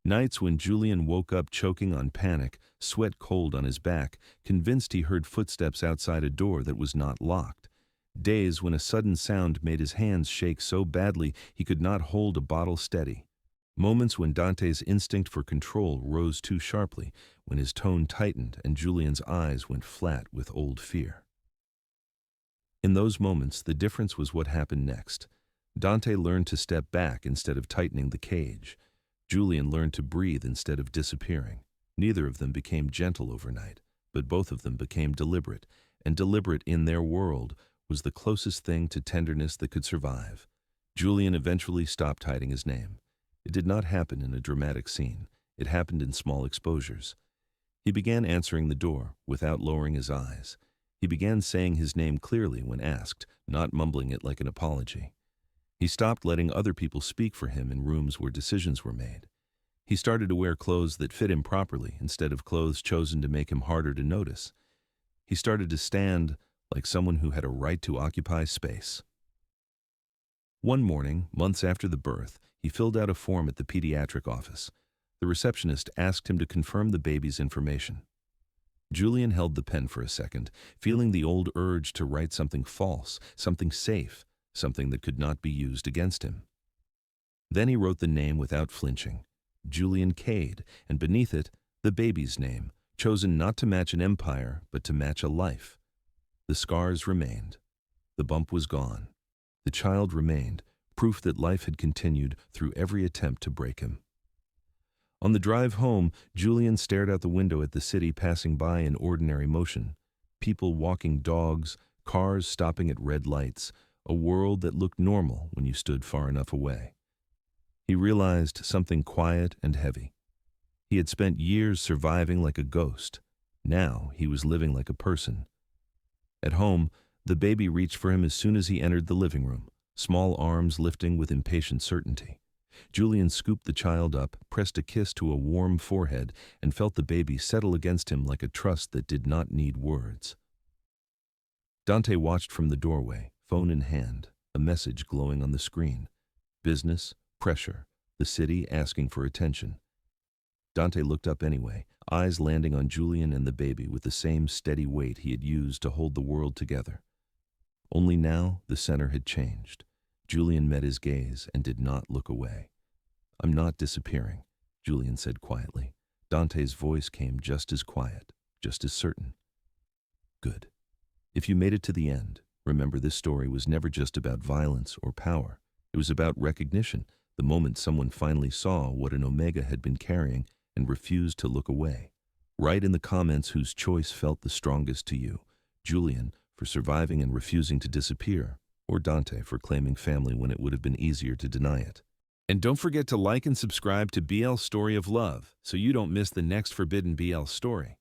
Nights when Julian woke up choking on panic, sweat cold on his back, convinced he heard footsteps outside a door that was not locked. Days when a sudden sound made his hands shake so badly he could not hold a bottle steady. Moments when Dante's instinct for control rose too sharply, when his tone tightened and Julian's eyes went flat with old fear. In those moments, the difference was what happened next. Dante learned to step back instead of tightening the cage. Julian learned to breathe instead of disappearing. Neither of them became gentle overnight, but both of them became deliberate, and deliberate in their world was the closest thing to tenderness that could survive. Julian eventually stopped hiding his name. It did not happen in a dramatic scene. It happened in small exposures. He began answering the door without lowering his eyes. He began saying his name clearly when asked, not mumbling it like an apology. He stopped letting other people speak for him in rooms where decisions were made. He started to wear clothes that fit him properly instead of clothes chosen to make him harder to notice. He started to stand like someone who had a right to occupy space. One morning, months after the birth, he filled out a form at the pediatric office. The receptionist asked him to confirm the baby's information. Julian held the pen for a second, feeling the old urge to write something false, something safe, something that could not be used against him. Then he wrote the name without flinching, Julian Cade, and beneath it, the baby's name, chosen not to match an empire, but to match a life. The scars remained. The bump was gone. The child remained, proof that life had continued through every attempt to break him. On the drive home, Julian stared out the window at the city passing by in ordinary motion. People walking dogs, cars stopping at red lights, a world that looked normal when you stood far enough away. He realized something quiet and heavy. He had spent years surviving like a ghost. Now he was living like a person. At home, the baby reached for him as soon as he entered the living room, small arms lifting with impatient certainty. Julian scooped the child up, pressed a kiss to a warm forehead, and felt the baby settle against him like a trust that did not need words. Dante watched from the doorway, phone in hand, a message glowing on the screen. Business, pressure, the city asking for attention. Dante looked up anyway, eyes landing on Julian and the baby with the same steady weight he had used to hold the world together. Only now the center had changed. Julian met his gaze and did not look away. "I'm not disappearing," Julian said quietly. Dante's voice came just as quiet, just as certain. "Good. If you made it to the end, remember this story was never just about violence or power. It was about recognition, the moment someone finally saw what an Omega had been carrying and refused to look away. Write in the comments whose choice felt the strongest to you, Julian for surviving and refusing to disappear, or Dante for claiming family when it would have been easier to deny it. And don't forget to like and subscribe to BL Story of Love so you don't miss the next Forbidden BL story.